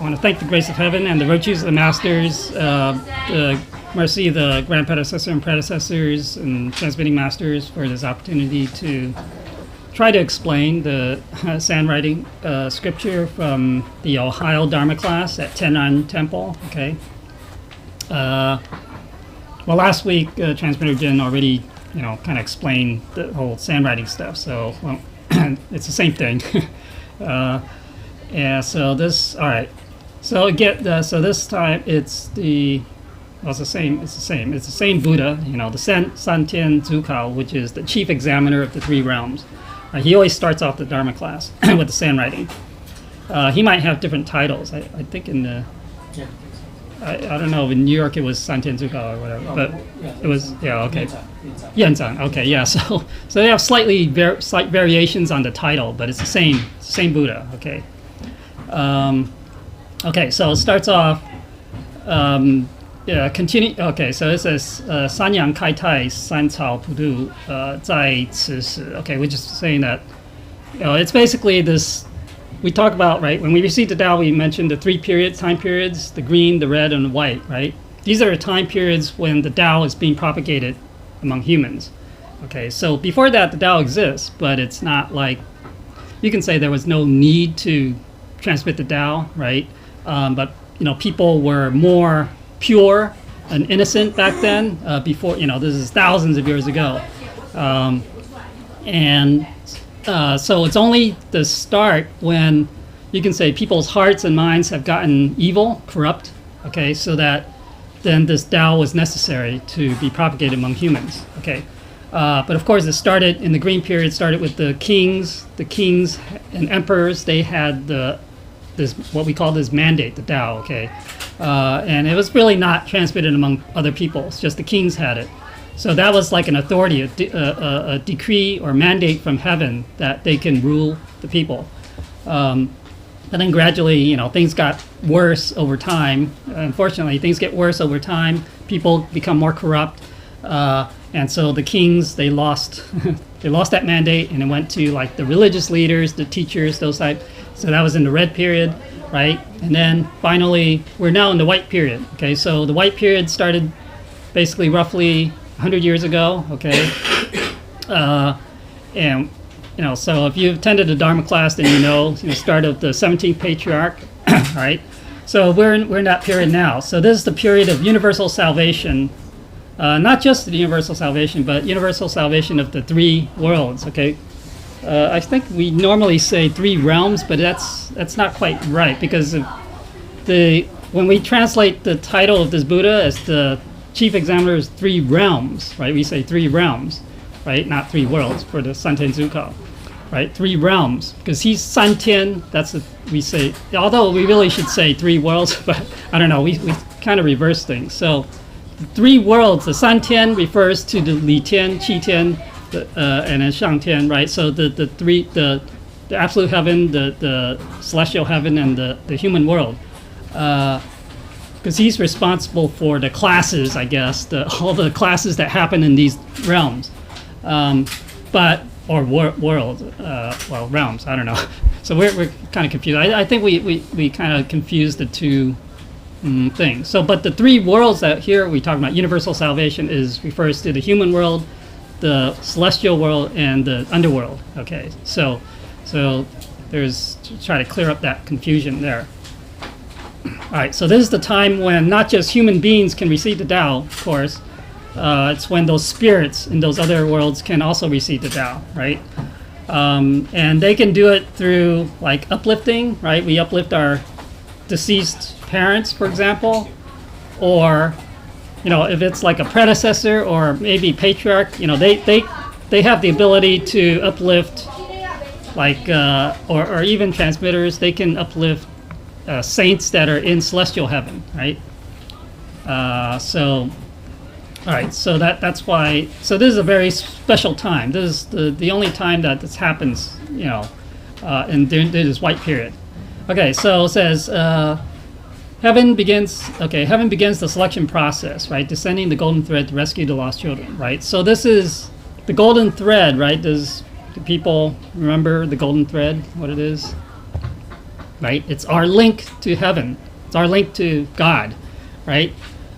want to thank the grace of heaven and the virtues of the masters, the mercy of the grand predecessor and predecessors and transmitting masters for this opportunity to try to explain the sandwriting scripture from the Ohio Dharma class at Tenran Temple. Okay. Well, last week Transmitter Jin already, kind of explained the whole sandwriting stuff. So, well, it's the same thing. Yeah. So this, all right. So so this time it's the same. It's the same Buddha. The Santian Zukao, which is the chief examiner of the three realms. He always starts off the Dharma class with the sandwriting. He might have different titles. I think in the, I don't know, in New York it was Santian Zukao or whatever, but it was, okay. Yenzang, okay, yeah. So they have slight variations on the title, but it's the same Buddha, okay. Okay, so it starts off, continue. Okay, so it says Sanyang Kai Tai San Cao Pudu Zai Ci Shi. Okay, we're just saying that it's basically this. We talk about, right, when we received the Tao, we mentioned the three time periods: the green, the red, and the white. Right, these are the time periods when the Tao is being propagated among humans. Okay, so before that, the Tao exists, but it's not like you can say there was no need to transmit the Tao, right? But people were more pure and innocent back then, before, this is thousands of years ago. So it's only the start when you can say people's hearts and minds have gotten evil, corrupt, okay, so that then this Tao was necessary to be propagated among humans, okay. But of course it started in the green period, started with the kings and emperors. They had this what we call this mandate, the Tao, okay, and it was really not transmitted among other people. It's just the kings had it. So that was like an authority, a decree or mandate from heaven that they can rule the people. And then gradually, things got worse over time. Unfortunately, things get worse over time. People become more corrupt, and so the kings, they lost that mandate, and it went to like the religious leaders, the teachers, those type. So that was in the red period, right? And then finally, we're now in the white period. Okay, so the white period started basically roughly 100 years ago. Okay, and so if you've attended a Dharma class, then start of the 17th patriarch, right? So we're in that period now. So this is the period of universal salvation, not just the universal salvation, but universal salvation of the three worlds. Okay. I think we normally say three realms, but that's not quite right, because when we translate the title of this Buddha as the chief examiner's three realms, right? We say three realms, right? Not three worlds for the Santian Zukao, right? Three realms, because he's Santian. We say. Although we really should say three worlds, but I don't know. We kind of reverse things. So the three worlds. The Santian refers to the Li Tian, Qi Tian, and then Shang Tian, right? So the three, the absolute heaven, the celestial heaven, and the human world, because he's responsible for the classes, I guess, all the classes that happen in these realms, worlds, realms. I don't know. So we're kind of confused. I think we kind of confused the two things. So, but the three worlds that here we talk about, universal salvation, refers to the human world, the celestial world, and the underworld. Okay, so there's to try to clear up that confusion there. All right, so this is the time when not just human beings can receive the Tao, of course. It's when those spirits in those other worlds can also receive the Tao, right? And they can do it through like uplifting, right? We uplift our deceased parents, for example, or if it's like a predecessor or maybe patriarch, they have the ability to uplift, like, or even transmitters. They can uplift saints that are in celestial heaven, right? All right, so that's why. So this is a very special time. This is the only time that this happens, in this white period. Okay, so it says. Heaven begins the selection process, right? Descending the golden thread to rescue the lost children, right? So this is the golden thread, right? Do people remember the golden thread, what it is? right? It's our link to heaven. It's our link to God, right?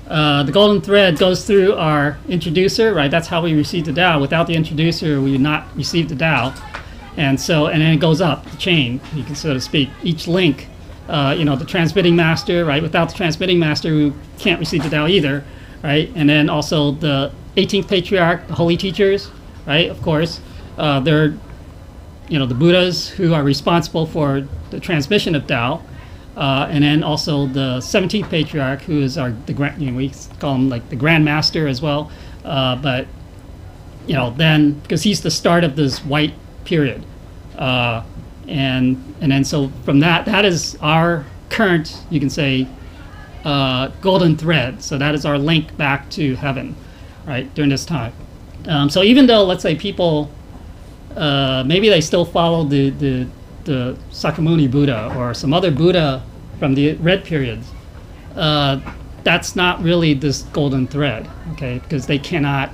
The golden thread goes through our introducer, right? That's how we receive the Tao. Without the introducer, we would not receive the Tao. And then it goes up the chain, you can so to speak. Each link, the transmitting master, right? Without the transmitting master, we can't receive the Tao either, right? And then also the 18th patriarch, the holy teachers, right? Of course, they're, the Buddhas who are responsible for the transmission of Tao. And then also the 17th patriarch, who is we call him like the Grand Master as well. But then because he's the start of this white period, and then so from that is our current, you can say, golden thread. So that is our link back to heaven, right, during this time. So even though, let's say, people maybe they still follow the Sakyamuni Buddha or some other Buddha from the red periods, that's not really this golden thread, okay? Because they cannot,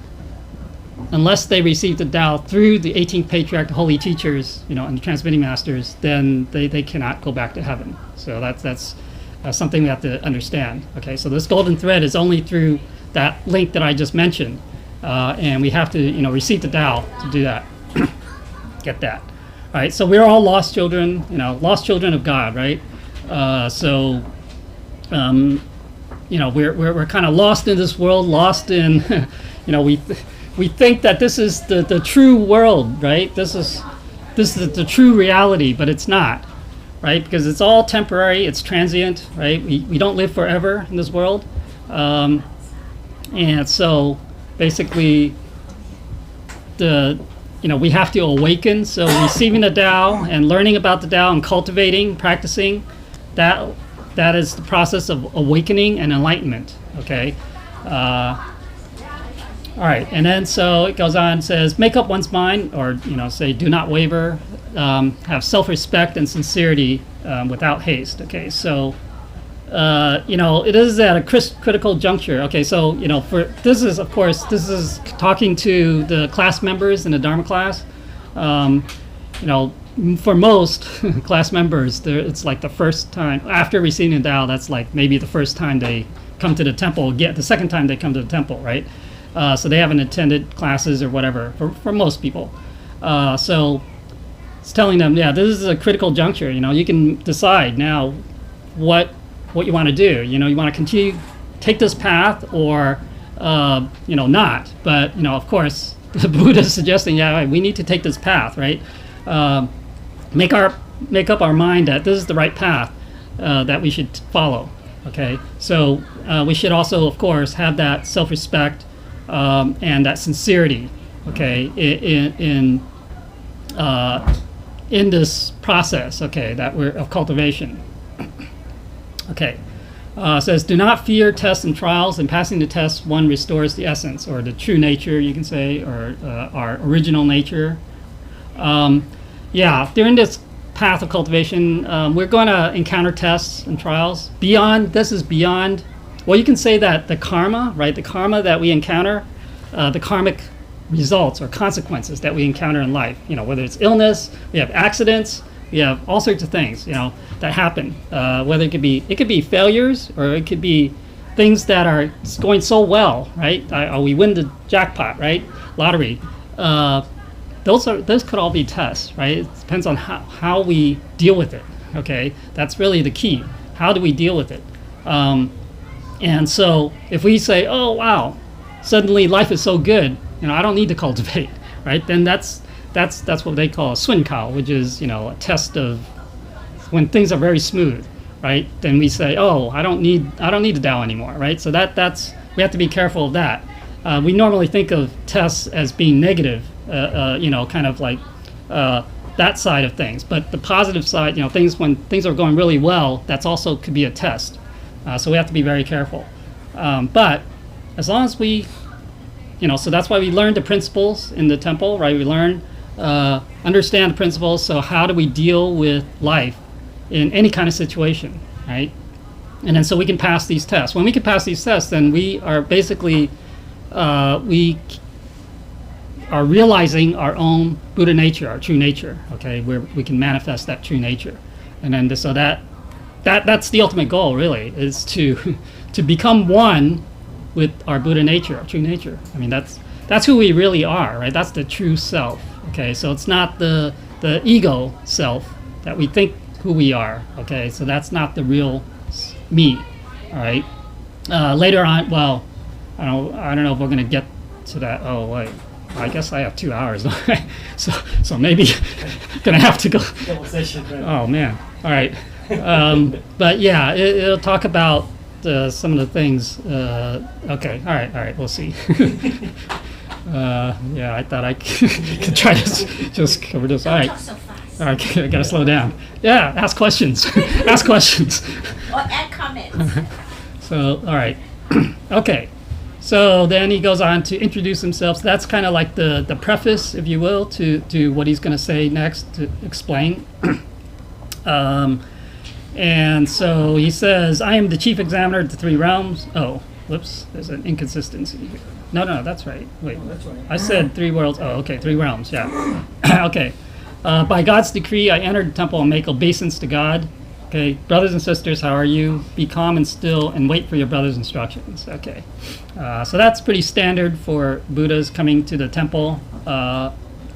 unless they receive the Tao through the 18th patriarch, the holy teachers, and the transmitting masters, then they cannot go back to heaven. So that's something we have to understand, okay? So this golden thread is only through that link that I just mentioned, and we have to, receive the Tao to do that. Get that. All right, so we're all lost children, lost children of God, right? We're kind of lost in this world, lost in, we think that this is the true world, right? This is the true reality, but it's not, right? Because it's all temporary, it's transient, right? We don't live forever in this world, and so basically we have to awaken. So receiving the Tao and learning about the Tao and cultivating, practicing, that is the process of awakening and enlightenment, okay? All right, and then so it goes on and says, make up one's mind, or, say, do not waver, have self-respect and sincerity without haste, okay? So, it is at a critical juncture. Okay, so, this is talking to the class members in the Dharma class. For most class members, it's like the first time, after receiving the Tao, that's like maybe the first time they come to the temple, the second time they come to the temple, right? So they haven't attended classes or whatever, for most people. So it's telling them, this is a critical juncture. You can decide now what you want to do. You want to continue, take this path, or not. But of course, the Buddha is suggesting, we need to take this path, right? Make up our mind that this is the right path that we should follow. Okay, so we should also, of course, have that self-respect and that sincerity. Okay, in this process. Okay, that we're of cultivation. Okay, says, do not fear tests and trials. In passing the tests, one restores the essence, or the true nature, you can say, or our original nature. During this path of cultivation, we're going to encounter tests and trials. This is beyond, well, you can say that the karma, right? The karma that we encounter, the karmic results or consequences that we encounter in life, whether it's illness, we have accidents, we have all sorts of things, that happen. Whether it could be failures, or it could be things that are going so well, right? We win the jackpot, right? Lottery. Those could all be tests, right? It depends on how we deal with it. Okay, that's really the key. How do we deal with it? And so if we say, oh wow, suddenly life is so good, I don't need to cultivate, right? Then that's what they call a sunkao, which is a test of when things are very smooth, right? Then we say, oh, I don't need the Tao anymore, right? So that's we have to be careful of that. We normally think of tests as being negative, kind of like that side of things. But the positive side, when things are going really well, that's also could be a test. So we have to be very careful. But as long as we, so that's why we learn the principles in the temple, right? We learn, understand the principles. So how do we deal with life in any kind of situation, right? And then so we can pass these tests. When we can pass these tests, then we are basically, we are realizing our own Buddha nature, our true nature, okay, where we can manifest that true nature. And then so that's the ultimate goal, really, is to to become one with our Buddha nature, our true nature. I mean, that's who we really are, right? That's the true self. Okay, so it's not the ego self that we think who we are. Okay, so that's not the real me. All right. Later on, well, I don't know if we're gonna get to that. Oh wait, I guess I have 2 hours. so maybe gonna have to go. Oh man. All right. But yeah, it'll talk about some of the things. Okay. All right. We'll see. Yeah, I thought I could try to just cover this. All right. Talk so fast. All right, I gotta slow down. Yeah, ask questions. Ask questions. Or add comments. So, all right. Okay. So then he goes on to introduce himself. So that's kind of like the preface, if you will, to what he's going to say next to explain. And so he says, I am the chief examiner of the three realms. Oh, whoops, there's an inconsistency here. No, that's right. Wait, That's right. I said three worlds. Oh, okay, three realms, yeah. Okay. By God's decree, I entered the temple and make obeisance to God. Okay, brothers and sisters, how are you? Be calm and still and wait for your brother's instructions. Okay. So that's pretty standard for Buddhas coming to the temple.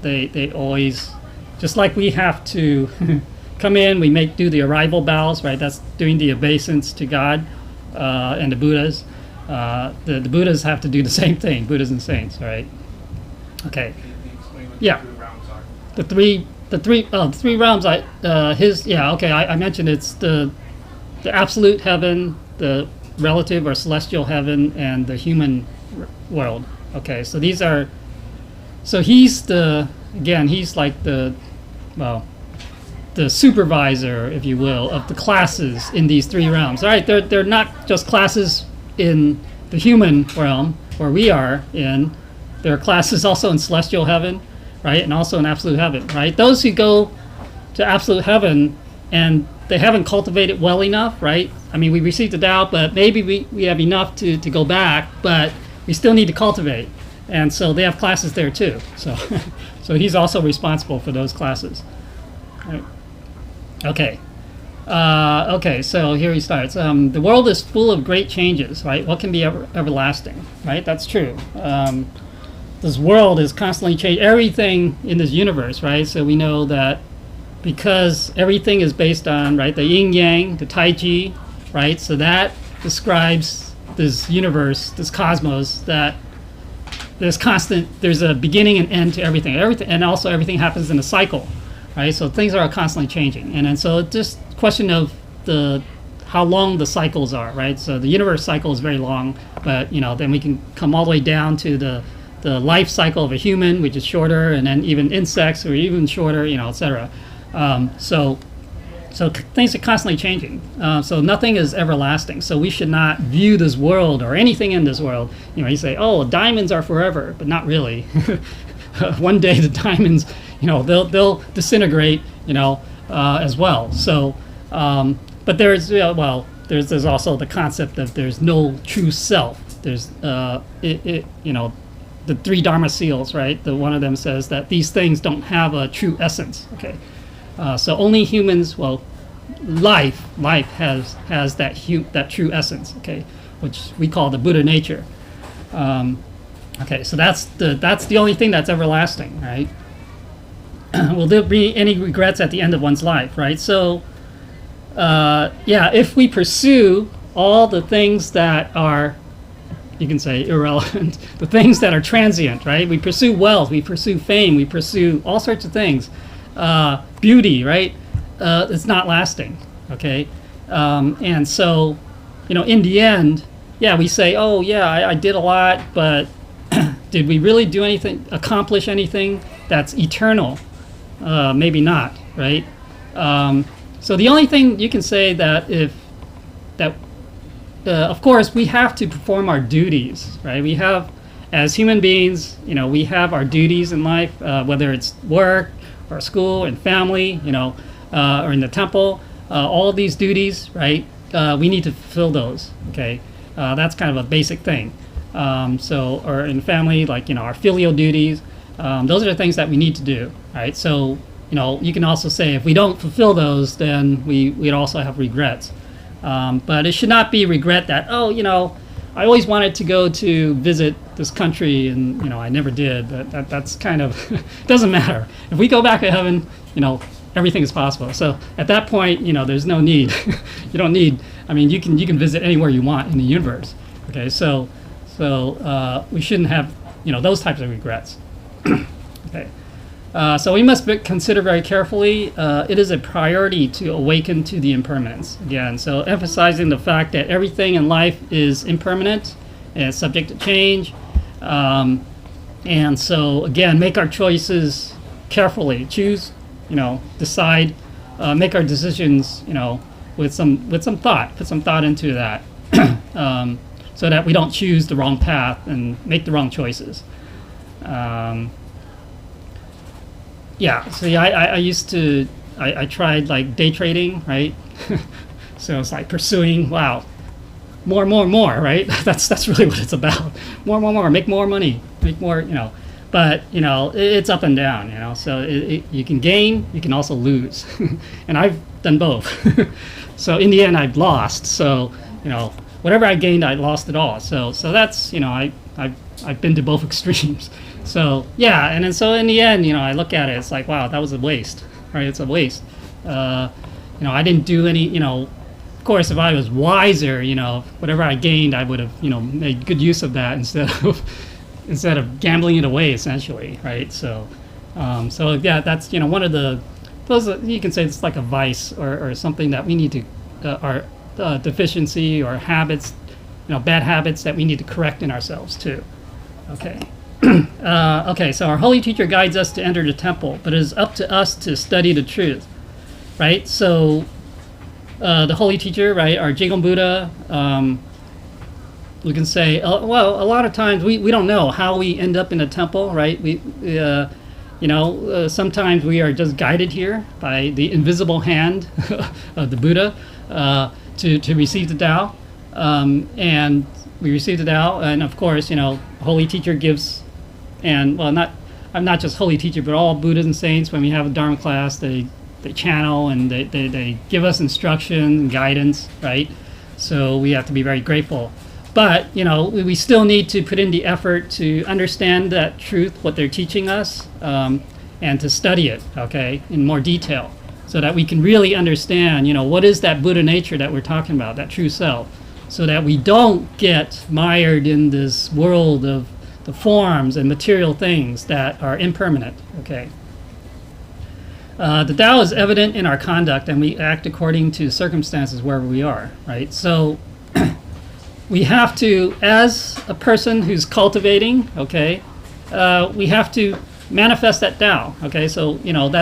They always, just like we have to come in, we do the arrival bows, right? That's doing the obeisance to God and the Buddhas. The Buddhas have to do the same thing, Buddhas and saints, right? Okay. Yeah. The three realms. I mentioned it's the absolute heaven, the relative or celestial heaven, and the human world. Okay, so these are. So he's like the supervisor, if you will, of the classes in these three realms. All right, they're not just classes in the human realm where we are in. There are classes also in celestial heaven, right, and also in absolute heaven, right? Those who go to absolute heaven and they haven't cultivated well enough, right? I mean, we received the Tao, but maybe we have enough to go back, but we still need to cultivate. And so they have classes there too. So, so he's also responsible for those classes. Right. Okay. Okay, so here he starts. The world is full of great changes, right? What can be everlasting, right? That's true. This world is constantly changing. Everything in this universe, right? So we know that because everything is based on, right, the yin yang, the tai chi, right? So that describes this universe, this cosmos, that there's a beginning and end to everything. And also everything happens in a cycle, right? So things are constantly changing. And so it's just a question of how long the cycles are, right? So the universe cycle is very long, but then we can come all the way down to the life cycle of a human, which is shorter, and then even insects are even shorter, etc. So things are constantly changing. So nothing is everlasting. So we should not view this world or anything in this world. You say, oh, diamonds are forever, but not really. One day the diamonds, they'll disintegrate, as well. So, but there's there's also the concept of there's no true self. There's the three Dharma seals, right? One of them says that these things don't have a true essence. Okay, so only humans, life has that true essence. Okay, which we call the Buddha nature. Okay, so that's the only thing that's everlasting, right? Will there be any regrets at the end of one's life, right? So, if we pursue all the things that are, you can say, irrelevant, the things that are transient, right? We pursue wealth, we pursue fame, we pursue all sorts of things. Beauty, right? It's not lasting, okay? And so, in the end, we say, oh, yeah, I did a lot, but did we really do anything, accomplish anything that's eternal? Maybe not, right? So the only thing you can say of course, we have to perform our duties, right? We have, as human beings, we have our duties in life, whether it's work or school and family, or in the temple, all of these duties, right? We need to fulfill those, okay? That's kind of a basic thing. Or in family, like, our filial duties, those are the things that we need to do, right? So you can also say if we don't fulfill those, then we'd also have regrets. But it should not be regret that, I always wanted to go to visit this country and, I never did. That's kind of, doesn't matter. If we go back to heaven, everything is possible. So at that point, there's no need. You don't need, you can visit anywhere you want in the universe. Okay, so we shouldn't have, those types of regrets. Okay. So we must consider very carefully, it is a priority to awaken to the impermanence. Again, so emphasizing the fact that everything in life is impermanent and subject to change. And so, again, make our choices carefully. Choose, decide, make our decisions, with some thought. Put some thought into that, so that we don't choose the wrong path and make the wrong choices. I used to, I tried like day trading, right? So it's like pursuing, more, right? That's really what it's about. More, make more money, make more, but, it's up and down, so you can gain, you can also lose. And I've done both. So in the end, I've lost. So, whatever I gained, I lost it all. So that's, I've been to both extremes. So and then so in the end, I look at it, it's like, wow, that was a waste, right? It's a waste. I didn't do any, of course, if I was wiser, whatever I gained, I would have, made good use of that instead of gambling it away, essentially, right? So, that's one of those you can say it's like a vice or something that we need to our deficiency or habits, bad habits that we need to correct in ourselves too. Okay. So our holy teacher guides us to enter the temple, but it is up to us to study the truth, right? So the holy teacher, right, our Jigong Buddha, we can say, a lot of times we don't know how we end up in a temple, right? Sometimes we are just guided here by the invisible hand of the Buddha to receive the Tao, and we receive the Tao, and of course, holy teacher gives. And I'm not just holy teacher, but all Buddhas and saints, when we have a Dharma class, they channel and they give us instruction and guidance, right? So we have to be very grateful. But, we still need to put in the effort to understand that truth, what they're teaching us, and to study it, okay, in more detail, so that we can really understand, what is that Buddha nature that we're talking about, that true self, so that we don't get mired in this world of the forms and material things that are impermanent, okay? The Tao is evident in our conduct, and we act according to circumstances wherever we are, right? So we have to, as a person who's cultivating, okay, we have to manifest that Tao, okay? So,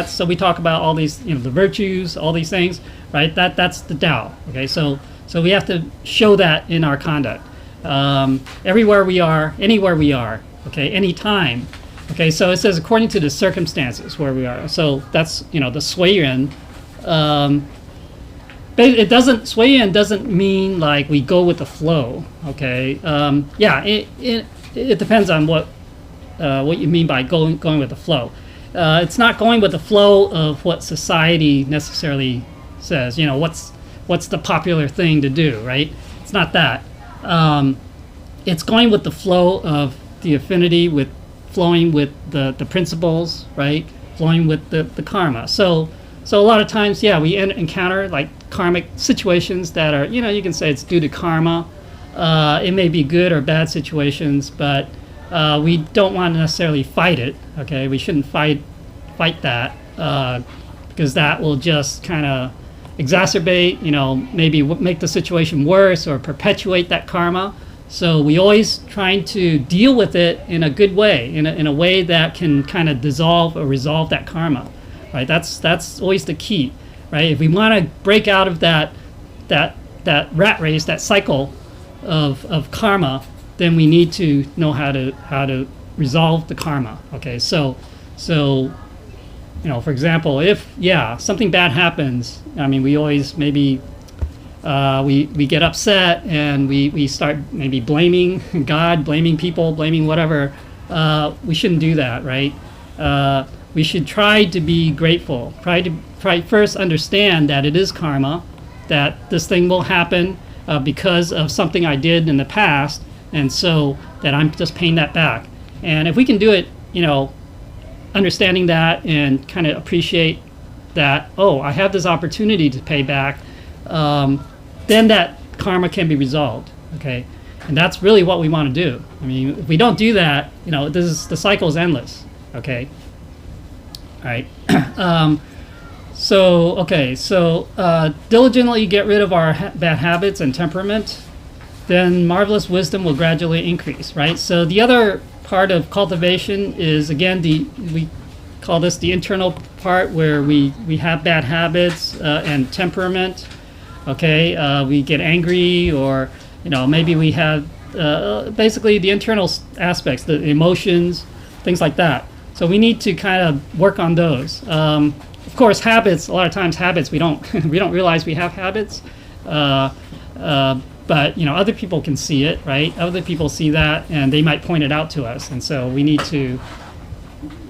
so we talk about all these, the virtues, all these things, right? That's the Tao, okay? So we have to show that in our conduct. Everywhere we are, anywhere we are, okay, anytime. Okay, so it says according to the circumstances where we are. So that's, the sui yuan. Sui yuan doesn't mean like we go with the flow, okay? It depends on what you mean by going with the flow. It's not going with the flow of what society necessarily says, what's the popular thing to do, right? It's not that. It's going with the flow of the affinity, with flowing with the principles, right? Flowing with the karma. So a lot of times, we encounter like karmic situations that are, you can say it's due to karma. It may be good or bad situations, but we don't want to necessarily fight it. Okay, we shouldn't fight that because that will just kind of exacerbate, maybe make the situation worse or perpetuate that karma. So we always trying to deal with it in a good way, in a way that can kind of dissolve or resolve that karma, right? That's always the key, right? If we want to break out of that rat race, that cycle of karma, then we need to know how to resolve the karma. Okay, so for example, if something bad happens, we always maybe we get upset and we start maybe blaming God, blaming people, blaming whatever. We shouldn't do that, right? we should try to be grateful. Try first understand that it is karma, that this thing will happen because of something I did in the past, and so that I'm just paying that back. And if we can do it, understanding that and kind of appreciate that, oh, I have this opportunity to pay back, then that karma can be resolved. Okay, and that's really what we want to do. I mean, if we don't do that, the cycle is endless. Okay. All right. So diligently get rid of our bad habits and temperament, then marvelous wisdom will gradually increase, right? So the other part of cultivation is, again, we call this the internal part, where we have bad habits and temperament. Okay, we get angry, or maybe we have basically the internal aspects, the emotions, things like that. So we need to kind of work on those. Of course, habits. A lot of times, habits we don't we don't realize we have habits, but other people can see it, right? Other people see that, and they might point it out to us, and so we need to,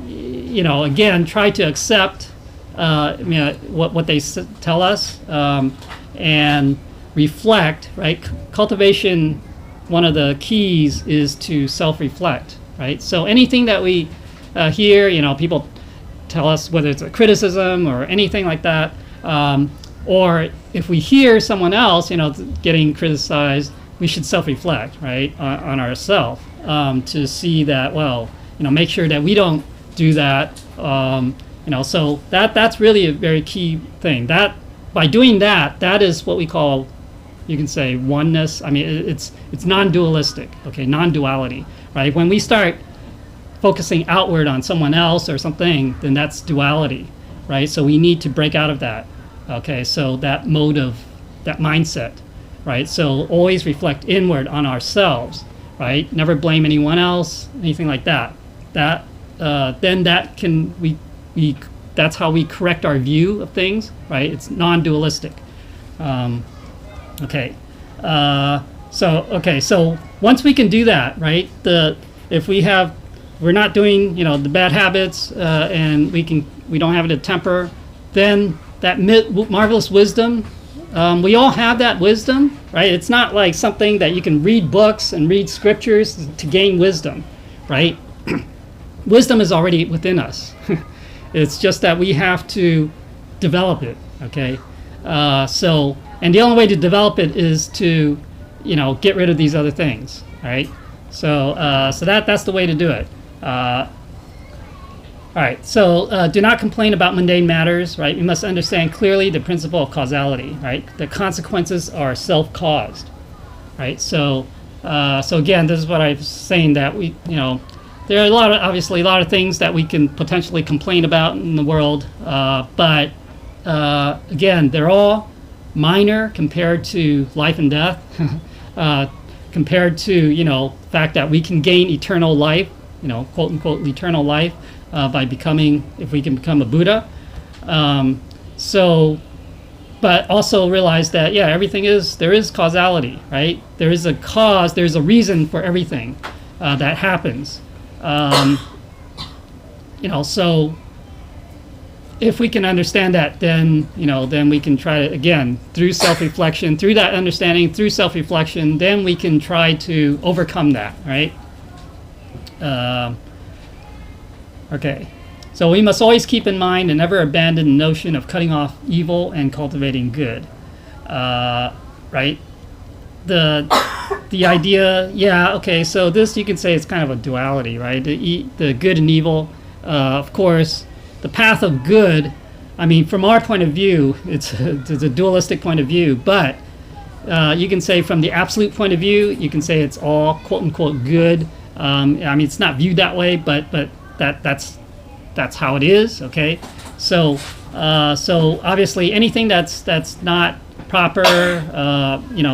again, try to accept what they tell us, and reflect. Right? Cultivation. One of the keys is to self-reflect. Right? So anything that we hear, people tell us, whether it's a criticism or anything like that, or if we hear someone else, getting criticized, we should self-reflect, right, on ourselves, to see that, well, make sure that we don't do that, so that's really a very key thing. That by doing that, that is what we call, you can say, oneness. I mean, it's non-dualistic, okay, non-duality, right? When we start focusing outward on someone else or something, then that's duality, right? So we need to break out of that. Okay, so that mode of that mindset, right? So always reflect inward on ourselves, right? Never blame anyone else, anything like that. Then that can we that's how we correct our view of things, right? It's non-dualistic. Okay. So once we can do that, right? If we're not doing, the bad habits, and we don't have it a temper, then that marvelous wisdom, we all have that wisdom, right? It's not like something that you can read books and read scriptures to gain wisdom, right? Wisdom is already within us. It's just that we have to develop it, okay? And the only way to develop it is to, get rid of these other things, right? So that's the way to do it. All right, so do not complain about mundane matters, right? You must understand clearly the principle of causality, right? The consequences are self-caused, right? So again, this is what I was saying, that there are obviously a lot of things that we can potentially complain about in the world, but again, they're all minor compared to life and death, compared to, the fact that we can gain eternal life, quote unquote eternal life, if we can become a Buddha. But also realize that, there is causality, right? There is a cause, there's a reason for everything that happens. So if we can understand that, then we can try to, again, through self-reflection, through that understanding, through self-reflection, then we can try to overcome that, right? Okay, so we must always keep in mind and never abandon the notion of cutting off evil and cultivating good, right? The idea, okay, so this, you can say, it's kind of a duality, right? The good and evil. Of course, the path of good, I mean, from our point of view, it's a dualistic point of view, but you can say from the absolute point of view, you can say it's all quote-unquote good. I mean, it's not viewed that way, but that's how it is, okay? So obviously anything that's not proper,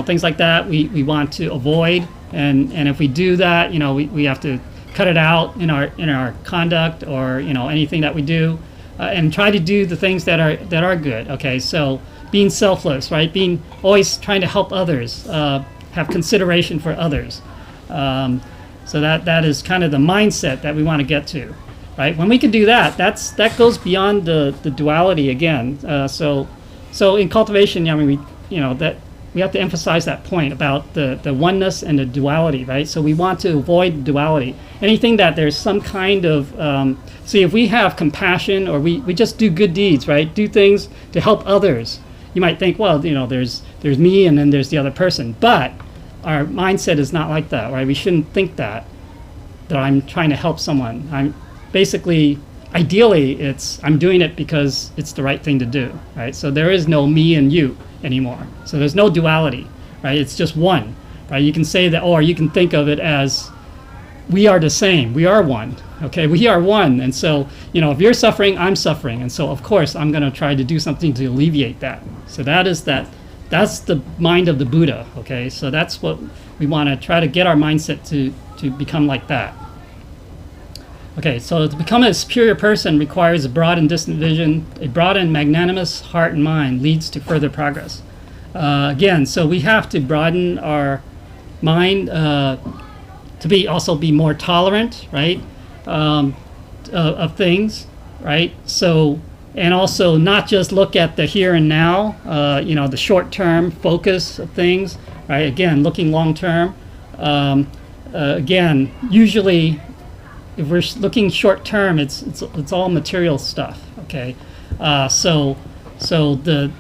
things like that, we want to avoid, and if we do that, we have to cut it out in our conduct, or anything that we do, and try to do the things that are good. Okay, so being selfless, right? Being always trying to help others, have consideration for others. So that is kind of the mindset that we want to get to, right? When we can do that, that goes beyond the duality again. So in cultivation, I mean, that we have to emphasize that point about the oneness and the duality, right? So we want to avoid duality. Anything that there's some kind of, see, if we have compassion or we just do good deeds, right? Do things to help others. You might think, well, there's me and then there's the other person. But our mindset is not like that, right? We shouldn't think that I'm trying to help someone. I'm basically, ideally, I'm doing it because it's the right thing to do, right? So there is no me and you anymore. So there's no duality, right? It's just one, right? You can say that, or you can think of it as we are the same. We are one, okay? We are one. And so, if you're suffering, I'm suffering. And so, of course, I'm going to try to do something to alleviate that. So that's the mind of the Buddha, okay? So that's what we want to try to get our mindset to become like that. Okay, so to become a superior person requires a broad and distant vision. A broad and magnanimous heart and mind leads to further progress. Again, so we have to broaden our mind to also be more tolerant, right, of things, right? So, and also not just look at the here and now, the short-term focus of things, right? Again, looking long-term. Again, usually, if we're looking short term, it's all material stuff. Okay, so the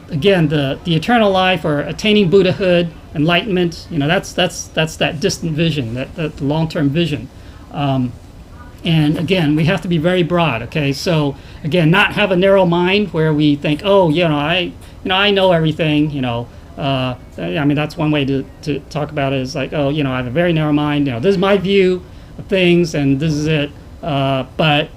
eternal life or attaining Buddhahood, enlightenment, that's that distant vision, that long term vision. And again, we have to be very broad. Okay, so again, not have a narrow mind where we think, oh, I know everything. I mean, that's one way to talk about it, is like, oh, I have a very narrow mind. This is my view of things, and this is it. But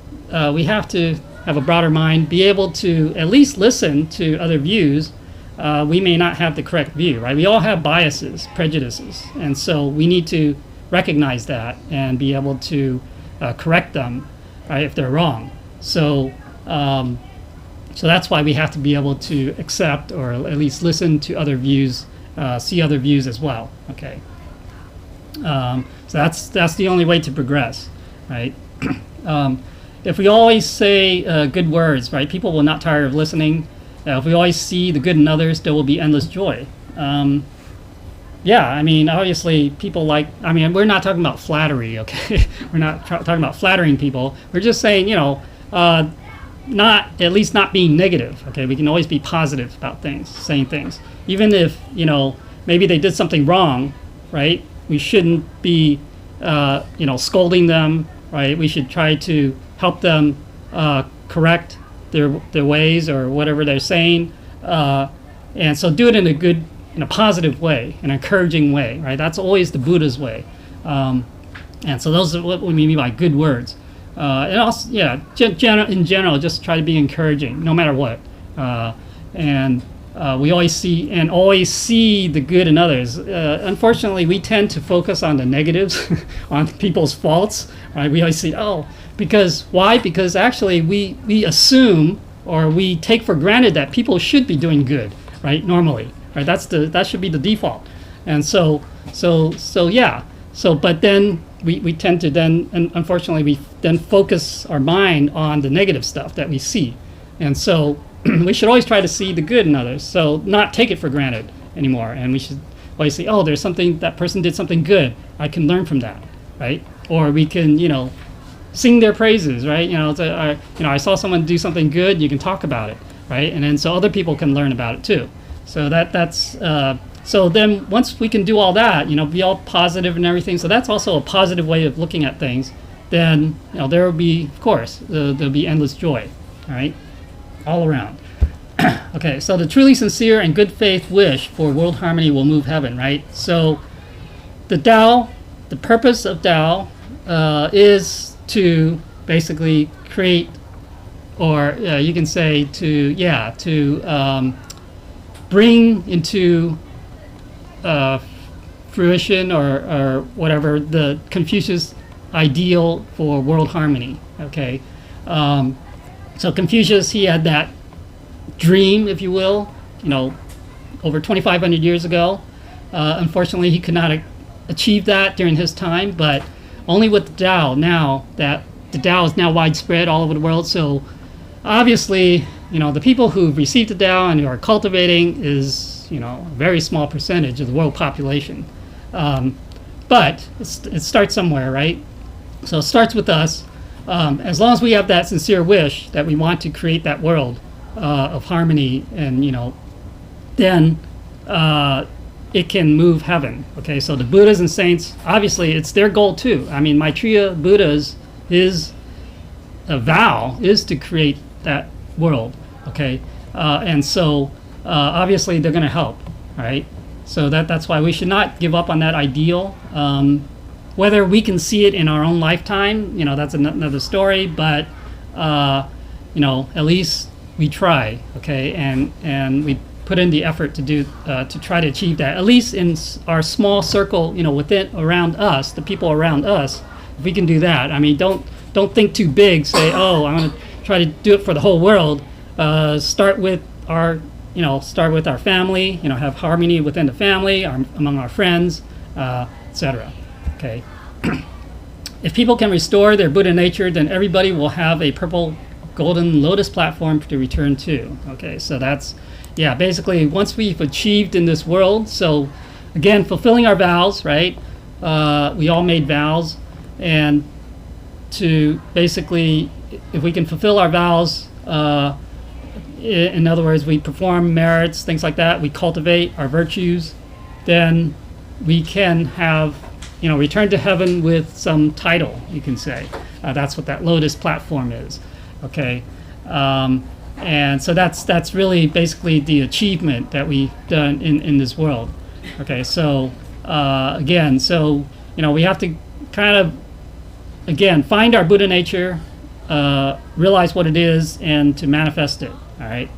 we have to have a broader mind, be able to at least listen to other views. We may not have the correct view, right? We all have biases, prejudices, and so we need to recognize that and be able to correct them, right, if they're wrong. So that's why we have to be able to accept or at least listen to other views, see other views as well. Okay. So that's the only way to progress, right? If we always say good words, right, people will not tire of listening. If we always see the good in others, there will be endless joy. Yeah, I mean, obviously, people we're not talking about flattery, okay? We're not talking about flattering people. We're just saying, not being negative, okay? We can always be positive about things, saying things. Even if, maybe they did something wrong, right? We shouldn't be, scolding them, right? We should try to help them correct their ways or whatever they're saying. And so do it in a positive way, an encouraging way, right? That's always the Buddha's way. And so those are what we mean by good words. And also, in general, just try to be encouraging, no matter what. We always see the good in others. Unfortunately, we tend to focus on the negatives, on people's faults, right? We always see, because why? Because actually we assume or we take for granted that people should be doing good, right? Normally, right? That should be the default. And but then we tend to then, and unfortunately, we then focus our mind on the negative stuff that we see. And so we should always try to see the good in others, so not take it for granted anymore. And we should always say, there's something, that person did something good, I can learn from that, right? Or we can, sing their praises, right? I saw someone do something good, you can talk about it, right? And then so other people can learn about it too. So that's so then once we can do all that, be all positive and everything, so that's also a positive way of looking at things, then there will be, of course, there'll be endless joy, all right, all around. Okay, so the truly sincere and good faith wish for world harmony will move heaven, right? So the Tao, the purpose of Tao is to basically create, or you can say to bring into fruition or whatever the Confucius ideal for world harmony. Okay, so Confucius, he had that dream, if you will, over 2,500 years ago. Unfortunately, he could not achieve that during his time, but only with the Tao now that the Tao is now widespread all over the world. So obviously, the people who've received the Tao and who are cultivating is, a very small percentage of the world population. But it starts somewhere, right? So it starts with us. As long as we have that sincere wish that we want to create that world of harmony, and then it can move heaven. Okay, so the Buddhas and saints, obviously, it's their goal too. I mean, Maitreya Buddha's his vow is to create that world. Okay, and so obviously they're going to help, right? So that's why we should not give up on that ideal. Whether we can see it in our own lifetime, that's another story. But at least we try, okay, and we put in the effort to try to achieve that. At least in our small circle, around us, the people around us, if we can do that. I mean, don't think too big. Say, oh, I'm going to try to do it for the whole world. Start with our family. Have harmony within the family, among our friends, etc. Okay. If people can restore their Buddha nature, then everybody will have a purple golden lotus platform to return to. Okay, so that's, basically once we've achieved in this world, so again, fulfilling our vows, right? We all made vows, and to basically, if we can fulfill our vows, in other words, we perform merits, things like that, we cultivate our virtues, then we can have, return to heaven with some title, you can say. That's what that lotus platform is. Okay, and so that's really basically the achievement that we've done in this world. Okay, so again, so we have to kind of again find our Buddha nature, realize what it is, and to manifest it. All right,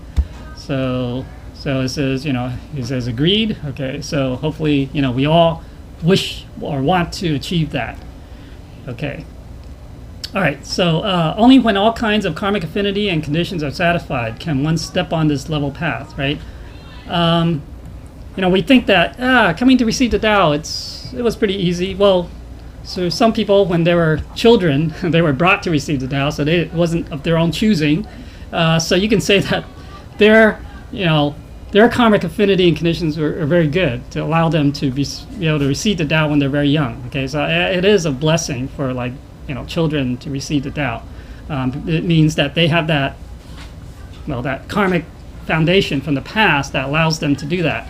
so it says he says agreed. Okay, so hopefully we all wish or want to achieve that. Okay. All right, so only when all kinds of karmic affinity and conditions are satisfied can one step on this level path, right? We think that coming to receive the Tao, it was pretty easy. Well, so some people, when they were children, they were brought to receive the Tao, so it wasn't of their own choosing. So you can say that their karmic affinity and conditions are very good to allow them to be able to receive the Tao when they're very young. Okay, so it is a blessing for children to receive the Tao. It means that they have that karmic foundation from the past that allows them to do that.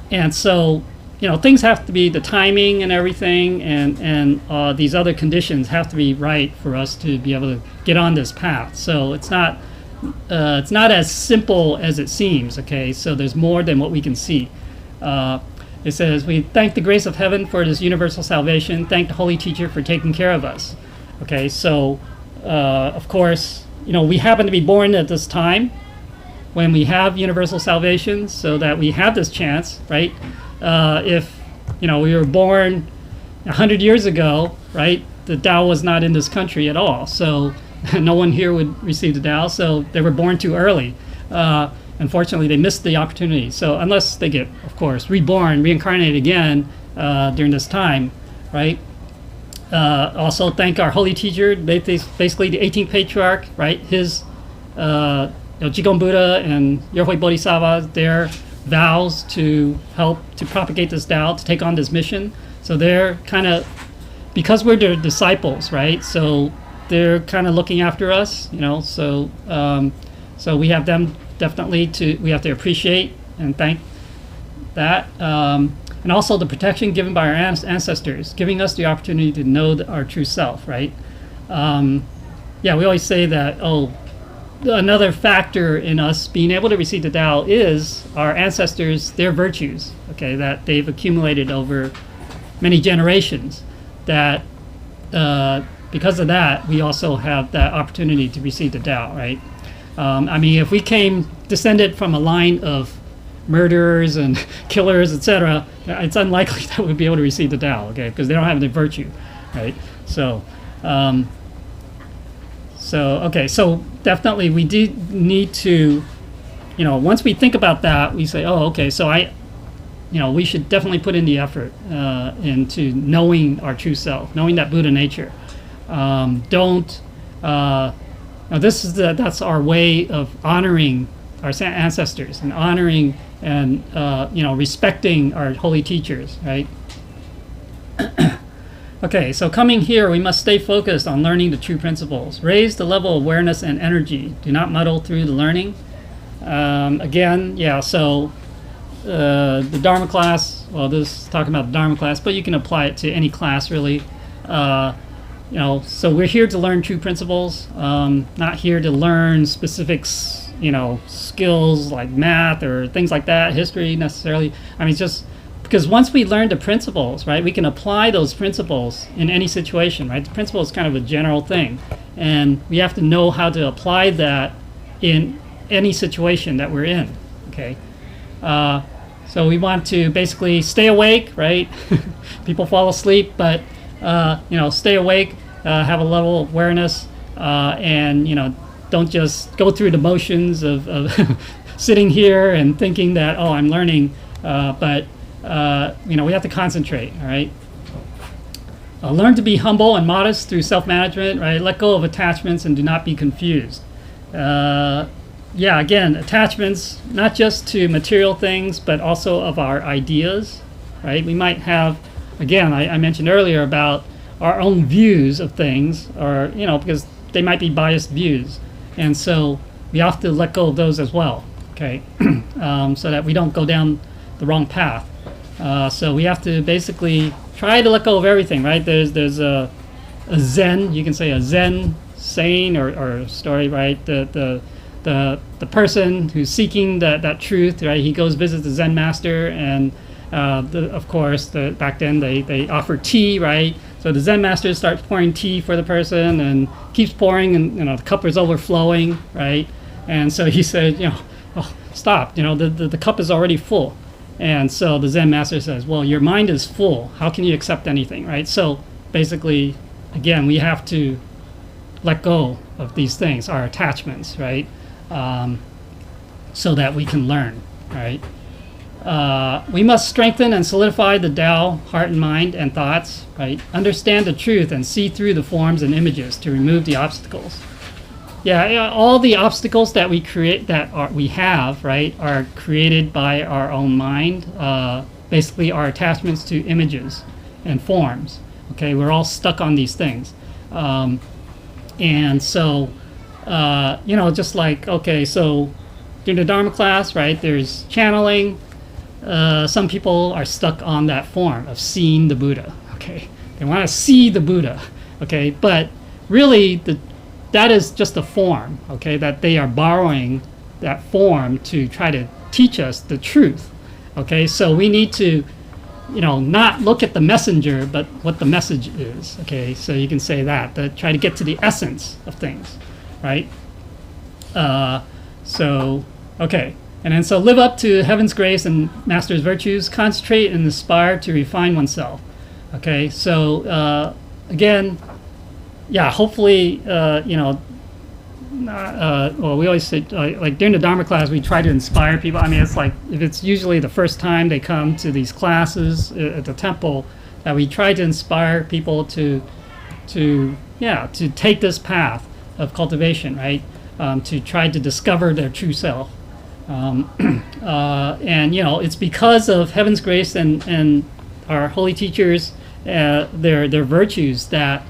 And so, things have to be, the timing and everything, and these other conditions have to be right for us to be able to get on this path. So it's not as simple as it seems. Okay, so there's more than what we can see. It says, we thank the grace of heaven for this universal salvation. Thank the Holy Teacher for taking care of us. Okay, so of course, we happen to be born at this time when we have universal salvation, so that we have this chance, right? If we were born 100 years ago, right, the Tao was not in this country at all, so no one here would receive the Tao, so they were born too early. Unfortunately, they missed the opportunity. So unless they get, of course, reincarnated again during this time, right? Also, thank our Holy Teacher, basically the 18th Patriarch, right? His Jigong Buddha and Yerhui Bodhisattva, their vows to help to propagate this Tao, to take on this mission. So they're kind of, because we're their disciples, right? So they're kind of looking after us, So we have them. Definitely, we have to appreciate and thank that, and also the protection given by our ancestors, giving us the opportunity to know our true self, right? We always say that, another factor in us being able to receive the Tao is our ancestors, their virtues, okay, that they've accumulated over many generations, that because of that, we also have that opportunity to receive the Tao, right? If we descended from a line of murderers and killers, etc., it's unlikely that we'd be able to receive the Tao, okay, because they don't have the virtue, right? So so definitely we do need to, once we think about that, we say, so we should definitely put in the effort into knowing our true self, knowing that Buddha nature. Don't. Now this is that's our way of honoring our ancestors and honoring and respecting our holy teachers, right? Okay, so coming here, we must stay focused on learning the true principles. Raise the level of awareness and energy. Do not muddle through the learning. Again, yeah, so the Dharma class, well, this is talking about the Dharma class, but you can apply it to any class, really. So we're here to learn true principles, not here to learn specifics, skills like math or things like that, history necessarily. I mean, just because once we learn the principles, right, we can apply those principles in any situation, right? The principle is kind of a general thing, and we have to know how to apply that in any situation that we're in, okay? So we want to basically stay awake, right? People fall asleep, but, stay awake, have a level of awareness, and, don't just go through the motions of sitting here and thinking that, oh, I'm learning, but we have to concentrate, all right? Learn to be humble and modest through self-management, right? Let go of attachments and do not be confused. Again, attachments, not just to material things, but also of our ideas, right? We might have, again, I mentioned earlier about our own views of things, or, because they might be biased views. And so we have to let go of those as well, okay? So that we don't go down the wrong path. So we have to basically try to let go of everything, right? There's a Zen, you can say a Zen saying or story, right? The person who's seeking that truth, right? He goes visit the Zen master, and of course, back then they offer tea, right? So the Zen master starts pouring tea for the person and keeps pouring, and the cup is overflowing, right? And so he said, oh, stop, the cup is already full. And so the Zen master says, well, your mind is full. How can you accept anything, right? So basically, again, we have to let go of these things, our attachments, right? So that we can learn, right? We must strengthen and solidify the Tao, heart and mind and thoughts, right? Understand the truth and see through the forms and images to remove the obstacles. Yeah, all the obstacles that we create, we have, right, are created by our own mind. Basically, our attachments to images and forms. Okay, we're all stuck on these things, and so just like, okay, so during the Dharma class, right, there's channeling. Some people are stuck on that form of seeing the Buddha. Okay, they want to see the Buddha. Okay, but really that is just a form, okay, that they are borrowing that form to try to teach us the truth, okay? So we need to, not look at the messenger, but what the message is, okay? So you can say that try to get to the essence of things, right? Okay. And then so live up to heaven's grace and master's virtues, concentrate and aspire to refine oneself, okay? So again, yeah, hopefully, well, we always say, like during the Dharma class, we try to inspire people. I mean, it's like, if it's usually the first time they come to these classes at the temple, that we try to inspire people to take this path of cultivation, right? To try to discover their true self. And, it's because of heaven's grace and our holy teachers, their virtues that,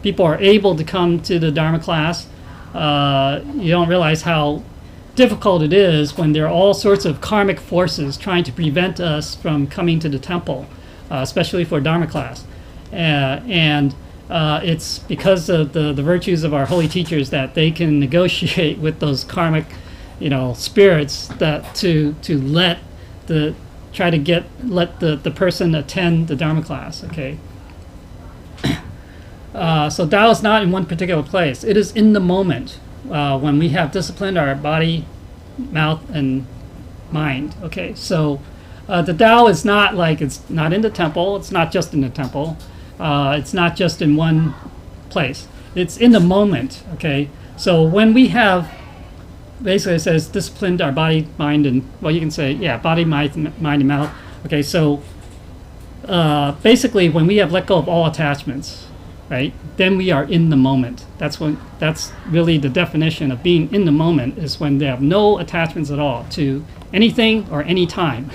people are able to come to the Dharma class. You don't realize how difficult it is when there are all sorts of karmic forces trying to prevent us from coming to the temple, especially for Dharma class. And it's because of the virtues of our holy teachers that they can negotiate with those karmic, spirits that to let the person attend the Dharma class. Okay. So Tao is not in one particular place. It is in the moment when we have disciplined our body, mouth, and mind. Okay, so the Tao is not like, it's not in the temple. It's not just in the temple. It's not just in one place. It's in the moment. Okay, so when we have, basically it says disciplined our body, mind, and, well, you can say, yeah, body, mind, and mouth. Okay, so basically when we have let go of all attachments, right? Then we are in the moment. That's really the definition of being in the moment, is when they have no attachments at all to anything or any time.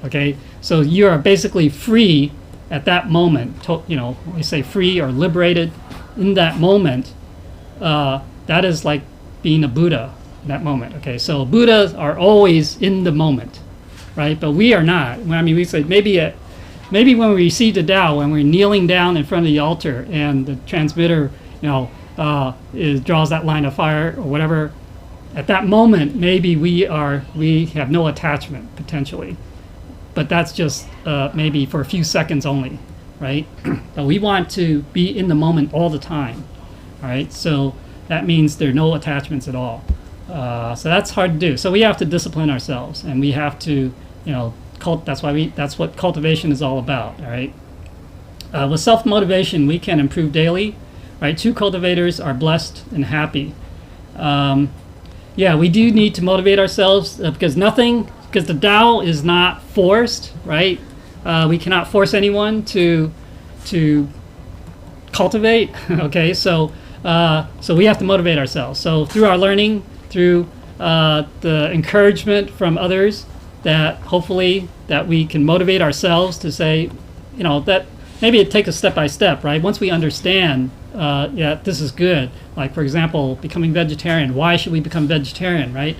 Okay, so you are basically free at that moment. We say free or liberated in that moment. That is like being a Buddha in that moment. Okay, so Buddhas are always in the moment, right? But we are not. I mean, we say maybe when we receive the Tao, when we're kneeling down in front of the altar and the transmitter, draws that line of fire or whatever, at that moment, maybe we have no attachment potentially, but that's just maybe for a few seconds only, right? But we want to be in the moment all the time, all right? So that means there are no attachments at all. So that's hard to do. So we have to discipline ourselves, and we have to, that's what cultivation is all about, all right? With self-motivation, we can improve daily, right? True cultivators are blessed and happy. We do need to motivate ourselves because the Tao is not forced, right? We cannot force anyone to cultivate. Okay, so we have to motivate ourselves. So through our learning, through the encouragement from others, that hopefully that we can motivate ourselves to say, that maybe it takes us step by step, right? Once we understand, this is good. Like, for example, becoming vegetarian. Why should we become vegetarian, right?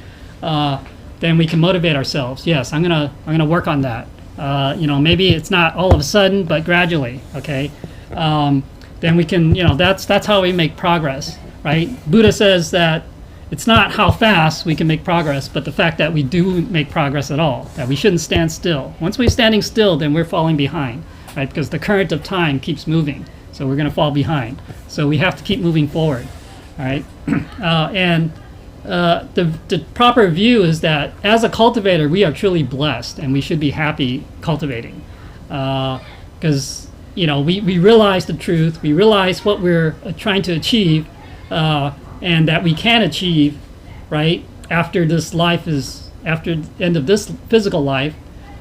Then we can motivate ourselves. Yes, I'm gonna work on that. Maybe it's not all of a sudden, but gradually. Okay. Then we can, that's how we make progress, right? Buddha says that it's not how fast we can make progress, but the fact that we do make progress at all. That we shouldn't stand still. Once we're standing still, then we're falling behind, right? Because the current of time keeps moving, so we're going to fall behind. So we have to keep moving forward, all right? The proper view is that as a cultivator, we are truly blessed, and we should be happy cultivating, because we realize the truth, we realize what we're trying to achieve, and that we can achieve, right, after the end of this physical life.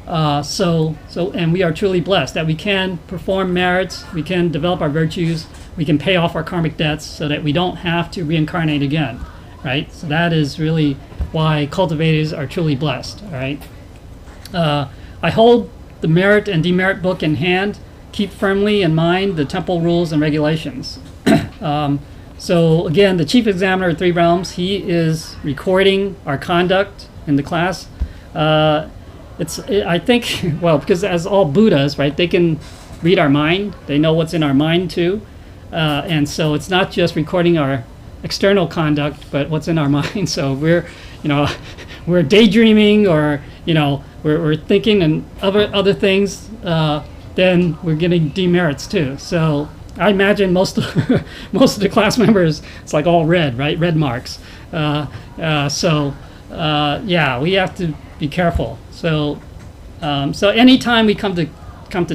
And we are truly blessed that we can perform merits, we can develop our virtues, we can pay off our karmic debts so that we don't have to reincarnate again, right? So that is really why cultivators are truly blessed, all right? I hold the merit and demerit book in hand, keep firmly in mind the temple rules and regulations. So again, the chief examiner of 3 realms, he is recording our conduct in the class. I think, because as all Buddhas, right, they can read our mind. They know what's in our mind too. And so it's not just recording our external conduct, but what's in our mind. So we're daydreaming, or we're thinking and other things. Then we're getting demerits too. So I imagine most of the class members, it's like all red, right? Red marks. We have to be careful. So anytime we come to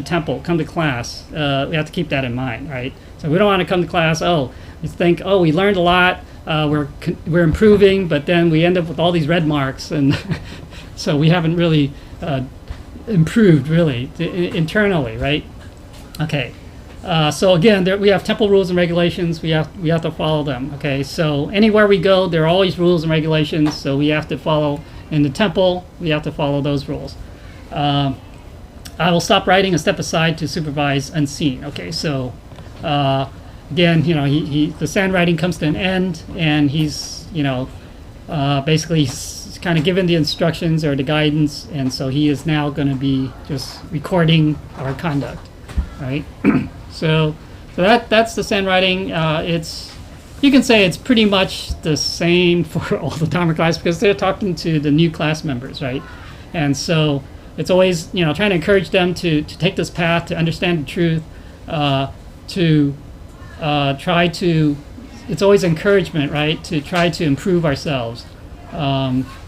temple, come to class, we have to keep that in mind, right? So we don't want to come to class. We think, we learned a lot. We're improving, but then we end up with all these red marks, and so we haven't really improved really internally, right? Okay. So again, we have temple rules and regulations. We have to follow them. Okay, so anywhere we go, there are always rules and regulations. So we have to follow. In the temple, we have to follow those rules. I will stop writing and step aside to supervise unseen. Okay, so again, the sand writing comes to an end, and he's basically kind of given the instructions or the guidance, and so he is now going to be just recording our conduct, right? So that's the sand writing. You can say it's pretty much the same for all the Dharma class, because they're talking to the new class members, right? And so it's always trying to encourage them to take this path, to understand the truth, it's always encouragement, right? To try to improve ourselves,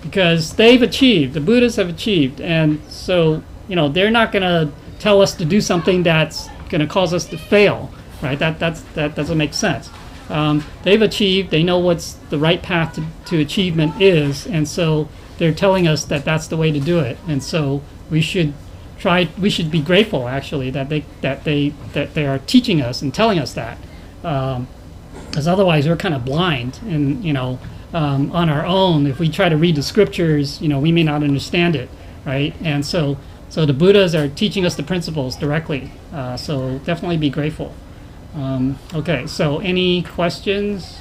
because they've achieved, the Buddhists have achieved, and so they're not going to tell us to do something that's going to cause us to fail, right? That doesn't make sense. They've achieved, they know what's the right path to achievement is, and so they're telling us that that's the way to do it, and so we should be grateful actually that they are teaching us and telling us that, Because otherwise we're kind of blind, and on our own, if we try to read the scriptures, we may not understand it, right? And so the Buddhas are teaching us the principles directly. So definitely be grateful. Okay, so any questions?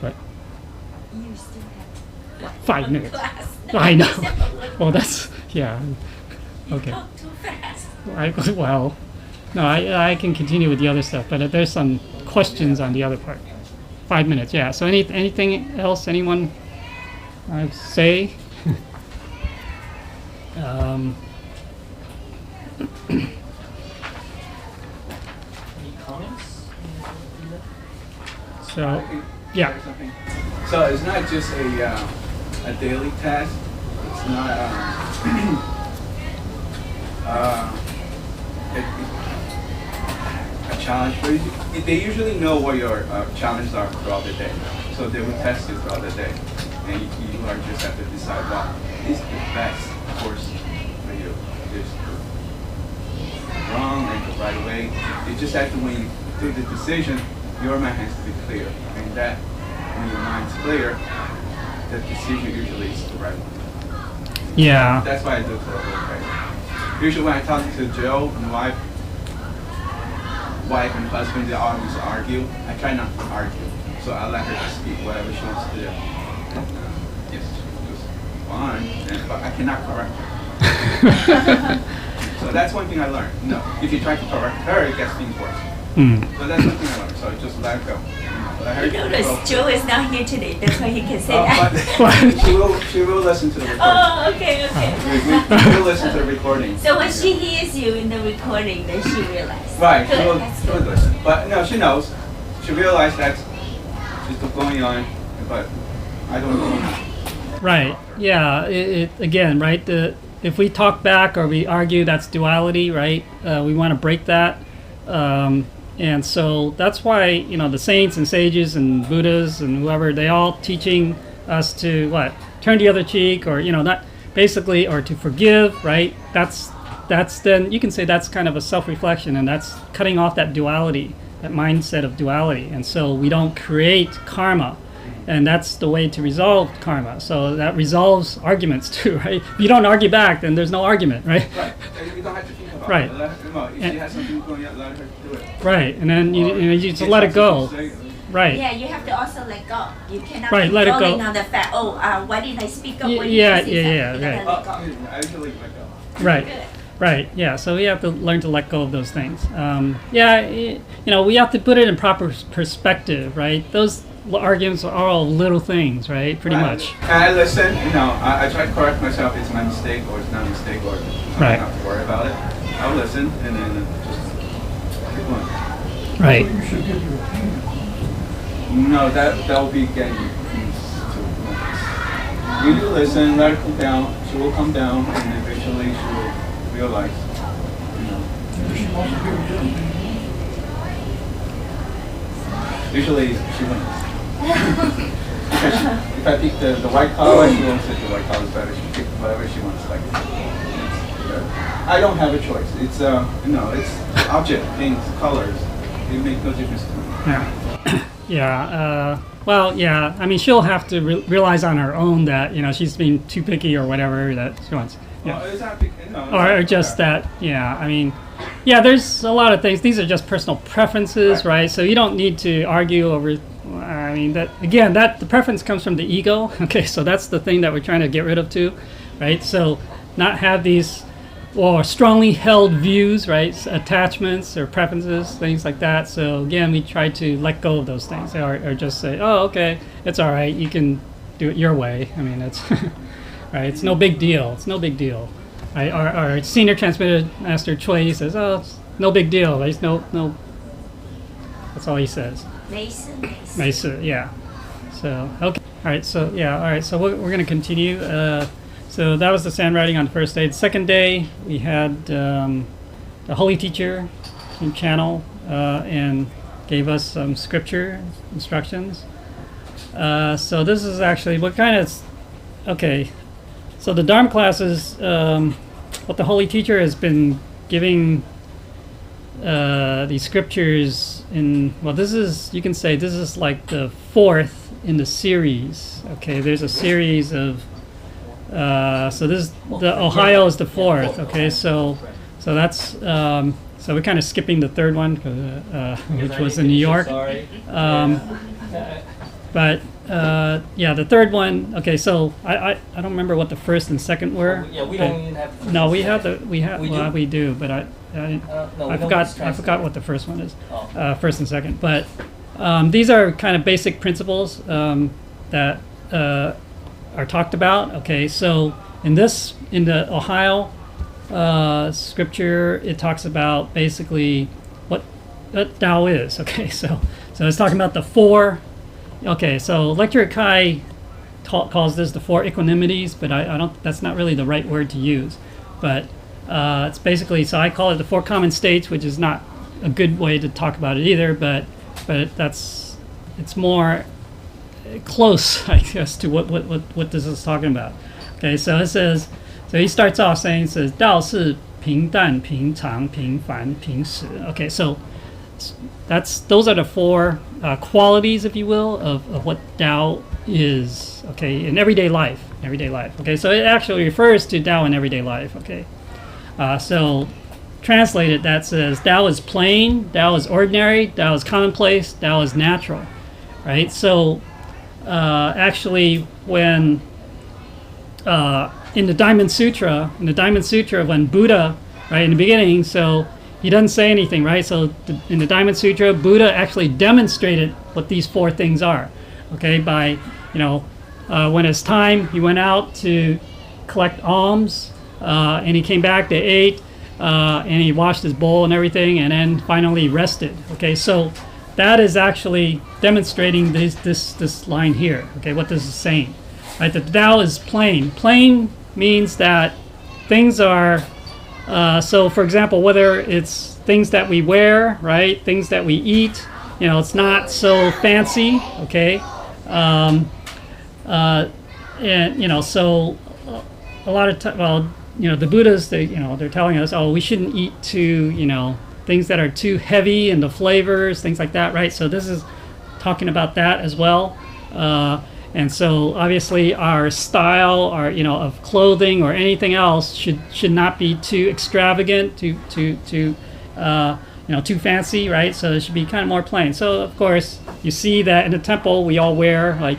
What? You still have 5 minutes. class. I know. Well, that's yeah. Okay. Talk too fast. Well, no, I can continue with the other stuff, but there's some questions on the other part. 5 minutes, yeah. So anything else anyone say? Any comments? So, I can yeah. share something. So it's not just a daily task. It's not a challenge. But they usually know what your challenges are throughout the day. So they will test you throughout the day, and you are just have to decide what is the best course for you. There's wrong and the right way. You just have to, when you do the decision, your mind has to be clear. And that, when your mind's clear, the decision usually is the right one. Yeah. That's why I do it for a little bit. Usually when I talk to Joe and wife and husband, they always argue. I try not to argue. So I let her speak whatever she wants to do. And, yes, just fine. But I cannot correct her. So that's one thing I learned. No, if you try to correct her, it gets things worse. So that's one thing I learned. So just let her go. Let her You notice go. Joe is not here today. That's why he can say Oh, that. but she will listen to the recording. Oh, okay. We will listen to the recording. So when she hears you in the recording, then she realizes. Right, she Good, will, that's she will good. listen. But no, she knows. She realized that she's still going on, but I don't know. Right. Yeah. Again, right? If we talk back or we argue, that's duality, right? We want to break that. And so that's why, the saints and sages and Buddhas and whoever, they all teaching us to what? Turn the other cheek, or, not basically, or to forgive, right? That's then, you can say that's kind of a self-reflection, and that's cutting off that duality, that mindset of duality. And so we don't create karma. And that's the way to resolve karma. So that resolves arguments too, right? If you don't argue back, then there's no argument, right? Right. You don't have to think about Right. it. Let her know. If she has something going on, let her do it. Right. And then you just If let she it go. has something to say, Right. Yeah, you have to also let go. You cannot Right, keep let it go. dwelling on the fact, why didn't I speak up? Y- when yeah, you say yeah, something? yeah, You gotta Oh, let go. I usually let go. Right. Good. Right. Yeah. So we have to learn to let go of those things. We have to put it in proper perspective, right? Those arguments are all little things, right? Pretty Right. much. And I listen, I try to correct myself. It's my mistake or it's not a mistake or Right. not to worry about it. I'll listen and then just keep going. Right. No, that will be getting things too much. You do listen, let her come down. She will come down, and eventually she will realize. Usually she wins. If I pick the white color, she won't say the white color is better. She pick whatever she wants. I don't have a choice. It's it's object, things, colors. It makes no difference to me. Yeah. Yeah. Well, yeah. I mean, she'll have to realize on her own that she's being too picky or whatever that she wants. Yeah. Well, it's not big, Or just that. Yeah. I mean, yeah. There's a lot of things. These are just personal preferences, right? So you don't need to argue over. I mean, the preference comes from the ego. Okay, so that's the thing that we're trying to get rid of too, right? So not have these strongly held views, right? Attachments or preferences, things like that. So again, we try to let go of those things, or just say, oh, okay, it's all right. You can do it your way. I mean, it's right. It's no big deal. It's no big deal. Right? Our senior transmitter master Choi says, oh, it's no big deal. There's no. That's all he says. Mesa, yeah. So okay. All right. So yeah. All right. So we're going to continue. So that was the sand writing on the first day. The second day, we had the holy teacher came channel and gave us some scripture instructions. So this is actually what kind of okay. So the Dharma class is what the holy teacher has been giving these scriptures in, well, this is, you can say this is like the fourth in the series. Okay, there's a series of, so this, the Ohio is the fourth. Okay, so that's, so we're kind of skipping the third one, which was in New York. But yeah, the third one. Okay, so I don't remember what the first and second were. Yeah, we Okay. don't even have. No, we have We well, do? we do, but I No, we I don't forgot just I forgot what the first one is, Oh. first and second. But these are kind of basic principles that are talked about. Okay, so in the Ohio scripture, it talks about basically what Tao is. Okay, so it's talking about the four. Okay, so Lecture Kai calls this the four equanimities, but I don't. That's not really the right word to use. But it's basically, so I call it the four common states, which is not a good way to talk about it either. But it's more close, I guess, to what this is talking about. Okay, so it says, so he starts off saying, it says, 道是平淡、平常、平凡、平时. Okay, so those are the four qualities, if you will, of what Tao is. Okay, in everyday life. Okay, so it actually refers to Tao in everyday life. Okay, so translated, that says Tao is plain, Tao is ordinary, Tao is commonplace, Tao is natural. Right. So actually, when in the Diamond Sutra, when Buddha, right, in the beginning, so he doesn't say anything, right? So in the Diamond Sutra, Buddha actually demonstrated what these four things are. Okay, by, when it's time, he went out to collect alms, and he came back, they ate, and he washed his bowl and everything, and then finally rested. Okay, so that is actually demonstrating this line here. Okay, what this is saying, right? The Tao is plain. Plain means that things are. So, for example, whether it's things that we wear, right, things that we eat, it's not so fancy, okay, and so a lot of time, well, the Buddhists, they're telling us, oh, we shouldn't eat too, things that are too heavy in the flavors, things like that, right? So this is talking about that as well. And so obviously our style, of clothing or anything else should not be too extravagant, too fancy, right? So it should be kind of more plain. So of course you see that in the temple we all wear like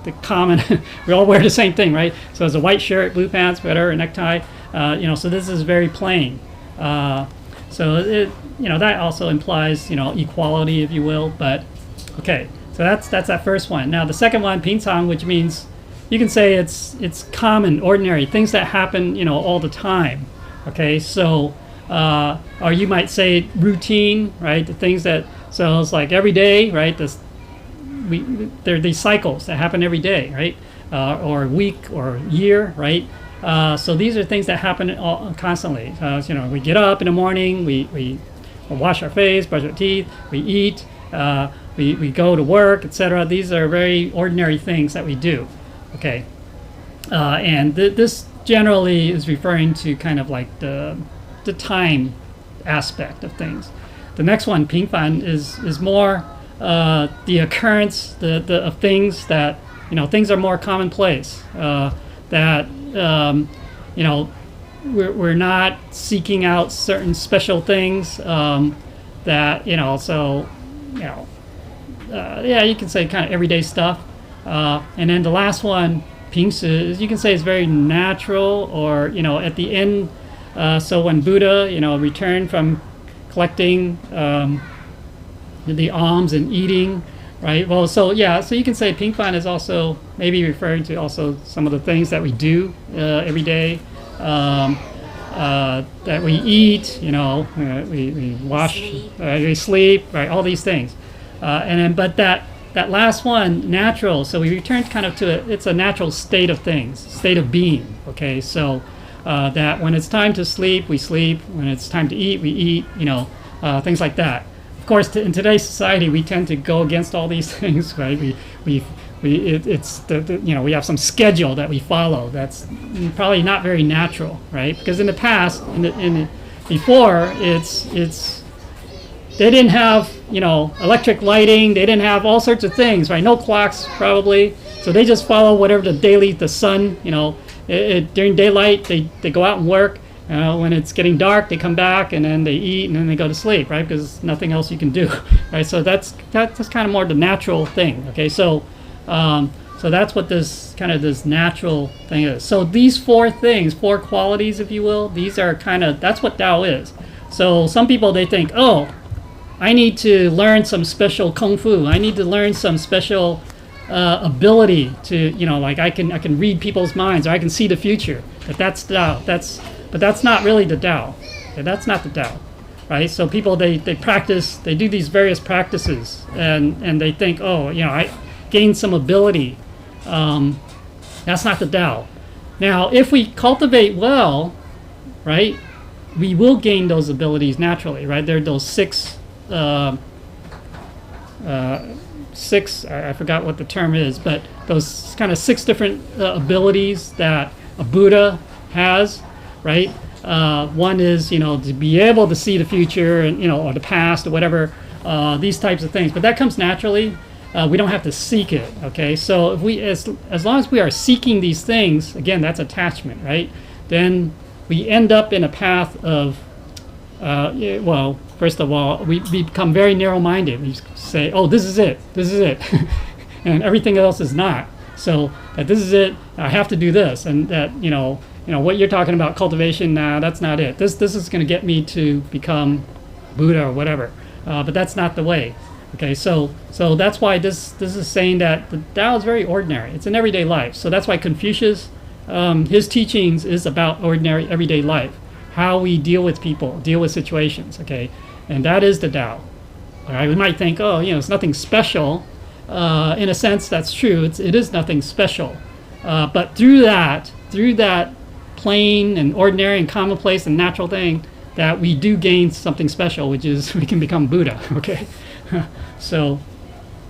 the common, we all wear the same thing, right? So it's a white shirt, blue pants, whatever, a necktie. So this is very plain. So it, that also implies equality, if you will. But okay. So that's that first one. Now the second one, 平常, which means you can say it's common, ordinary, things that happen, all the time. Okay, so or you might say routine, right? The things that, so it's like every day, right? There are these cycles that happen every day, right? Or week or year, right? So these are things that happen constantly. We get up in the morning, we wash our face, brush our teeth, we eat. We go to work, etc. These are very ordinary things that we do. Okay, and this generally is referring to kind of like the time aspect of things. The next one, 平凡, is more the occurrence of things that things are more commonplace. That we're not seeking out certain special things. That so. Yeah, you can say kind of everyday stuff. And then the last one, 平时, you can say it's very natural, or, at the end, so when Buddha, returned from collecting the alms and eating, right? Well, so yeah, so you can say 平凡 is also maybe referring to also some of the things that we do every day, that we eat, we wash, we sleep, right? All these things. And then, but that last one, natural. So we return kind of to it's a natural state of things, state of being. Okay, so that when it's time to sleep, we sleep. When it's time to eat, we eat. Things like that. Of course, in today's society, we tend to go against all these things, right? We have some schedule that we follow. That's probably not very natural, right? Because in the past, before, it's they didn't have, electric lighting. They didn't have all sorts of things, right? No clocks, probably. So they just follow whatever the sun, during daylight, they go out and work. When it's getting dark, they come back and then they eat and then they go to sleep, right? Because nothing else you can do, right? So that's kind of more the natural thing, okay? So that's what this natural thing is. So these four qualities, if you will, these are that's what Tao is. So some people, they think, oh, I need to learn some special kung fu. I need to learn some special ability to, like I can read people's minds, or I can see the future. That's Tao. But that's not really the Tao. Okay, that's not the Tao, right? So people, they practice, they do these various practices, and they think, oh, I gained some ability. That's not the Tao. Now, if we cultivate well, right, we will gain those abilities naturally, right? There are those six, I forgot what the term is, but those kind of six different abilities that a Buddha has, right? One is, to be able to see the future and, or the past or whatever, these types of things. But that comes naturally. We don't have to seek it, okay? So if we, as long as we are seeking these things, again, that's attachment, right? Then we end up in a path of, first of all, we become very narrow-minded. We say, oh, this is it, and everything else is not. So that this is it, I have to do this, and that, what you're talking about, cultivation, nah, that's not it. This is going to get me to become Buddha or whatever, but that's not the way. Okay, so that's why this is saying that the Tao is very ordinary. It's in everyday life. So that's why Confucius, his teachings is about ordinary everyday life, how we deal with people, deal with situations. Okay, and that is the Tao. All right, we might think, oh, it's nothing special. In a sense, that's true. It is nothing special, but through that plain and ordinary and commonplace and natural thing, that we do gain something special, which is we can become Buddha. Okay. So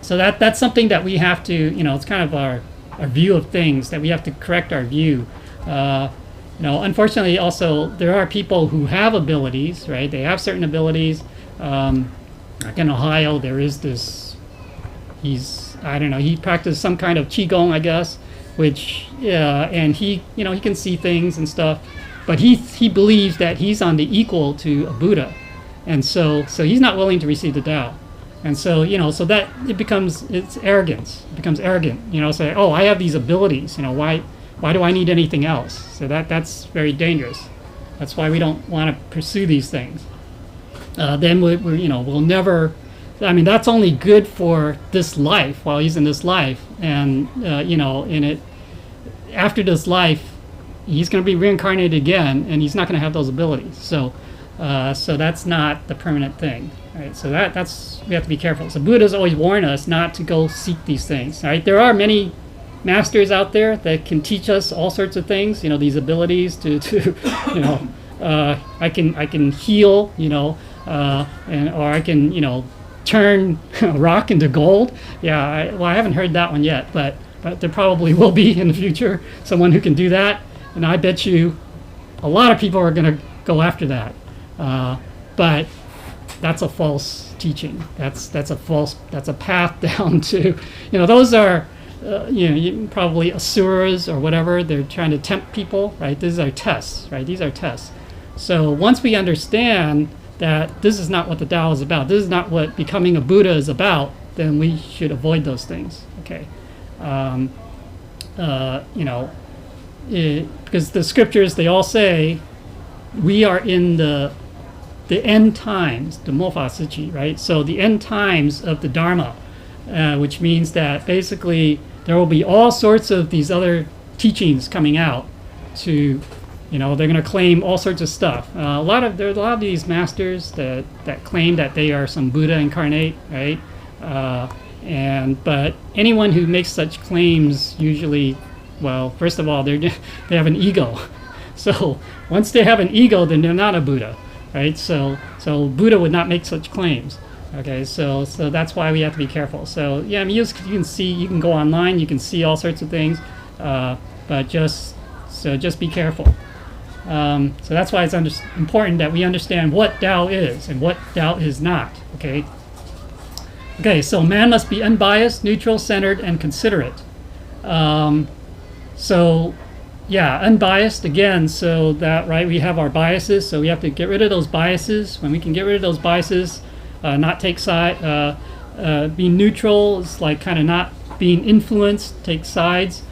that's something that we have to, it's kind of our view of things, that we have to correct our view. Unfortunately, also, there are people who have abilities, right? They have certain abilities. Like in Ohio, there is this, he practiced some kind of Qigong, I guess, which, and he can see things and stuff, but he believes that he's on the equal to a Buddha. And so he's not willing to receive the Tao. And so, so that it's arrogance. It becomes arrogant, say, oh, I have these abilities, why do I need anything else? So that's very dangerous. That's why we don't want to pursue these things. Then we'll never, that's only good for this life, while he's in this life. And, after this life, he's going to be reincarnated again, and he's not going to have those abilities. So that's not the permanent thing. Right, so that's we have to be careful. So Buddha's always warned us not to go seek these things. Right, there are many masters out there that can teach us all sorts of things. These abilities to I can heal. Or I can turn rock into gold. Yeah, I haven't heard that one yet, but there probably will be in the future someone who can do that, and I bet you a lot of people are going to go after that. But that's a false teaching. That's a path down to, those are, probably asuras or whatever. They're trying to tempt people, right? These are tests, right? These are tests. So once we understand that this is not what the Tao is about, this is not what becoming a Buddha is about, then we should avoid those things, okay? Because the scriptures, they all say we are in the end times, the Mofa Sichi, right? So the end times of the Dharma, which means that basically there will be all sorts of these other teachings coming out to, they're going to claim all sorts of stuff. There are a lot of these masters that claim that they are some Buddha incarnate, right? But anyone who makes such claims usually, well, first of all, they have an ego. So once they have an ego, then they're not a Buddha. Right, so Buddha would not make such claims. Okay, so that's why we have to be careful. So yeah, you can go online, you can see all sorts of things, but just be careful. So that's why it's important that we understand what Tao is and what Tao is not. Okay. Okay. So man must be unbiased, neutral, centered, and considerate. So yeah, unbiased again. So that right, we have our biases. So we have to get rid of those biases. When we can get rid of those biases, not take side. Being neutral is like kind of not being influenced, take sides.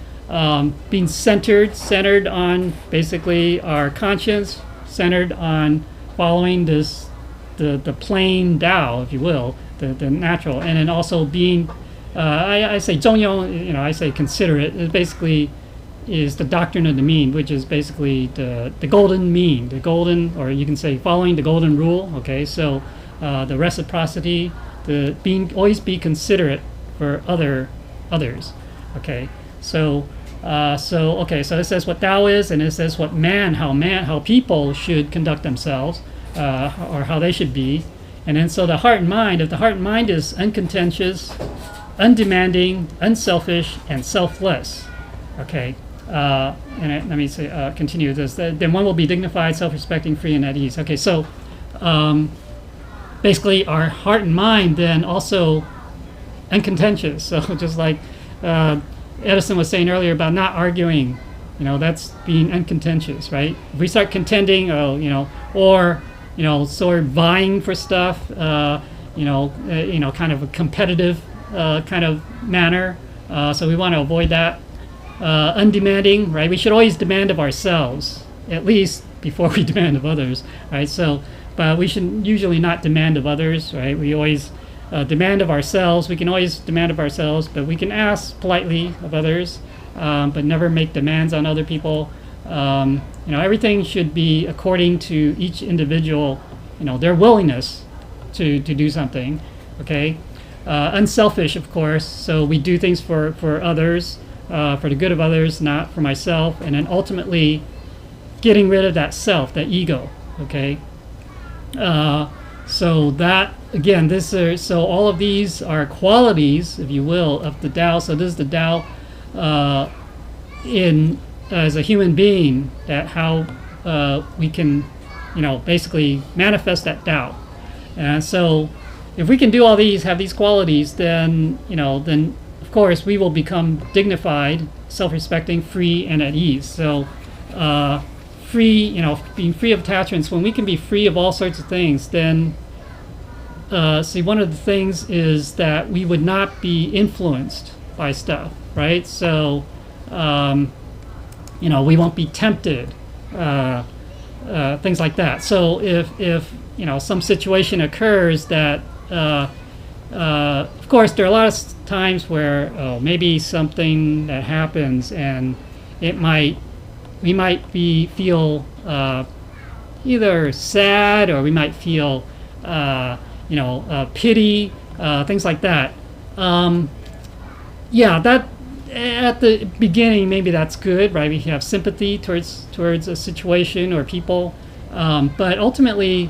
Being centered on basically our conscience, centered on following the plain Tao, if you will, the natural, and then also being, I say 中庸, I say considerate. It basically is the doctrine of the mean, which is basically the golden mean, the golden, or you can say following the golden rule. Okay, so the reciprocity, always be considerate for others. Okay, so it says what Tao is, and it says what how people should conduct themselves, or how they should be, and then so the heart and mind. If the heart and mind is uncontentious, undemanding, unselfish, and selfless, okay. Let me say continue this. Then one will be dignified, self-respecting, free, and at ease. Okay, so. Basically, our heart and mind then also uncontentious. So just like Edison was saying earlier about not arguing, that's being uncontentious, right? If we start contending, or sort of vying for stuff, kind of a competitive kind of manner. So we want to avoid that. Undemanding, right? We should always demand of ourselves, at least before we demand of others, right? So. But we should usually not demand of others, right? We always demand of ourselves. We can always demand of ourselves, but we can ask politely of others, but never make demands on other people. Everything should be according to each individual, their willingness to do something, okay? Unselfish, of course, so we do things for others, for the good of others, not for myself, and then ultimately getting rid of that self, that ego, okay? So that again, so all of these are qualities, if you will, of the Tao. So this is the Tao as a human being, that how we can, basically manifest that Tao. And so if we can do all these, have these qualities, then then of course we will become dignified, self-respecting, free, and at ease. So. Free, being free of attachments. When we can be free of all sorts of things, then see, one of the things is that we would not be influenced by stuff, right? So we won't be tempted, things like that. So if some situation occurs that of course there are a lot of times where maybe something that happens and we might feel either sad, or we might feel pity, things like that. That at the beginning maybe that's good, right? We have sympathy towards a situation or people, but ultimately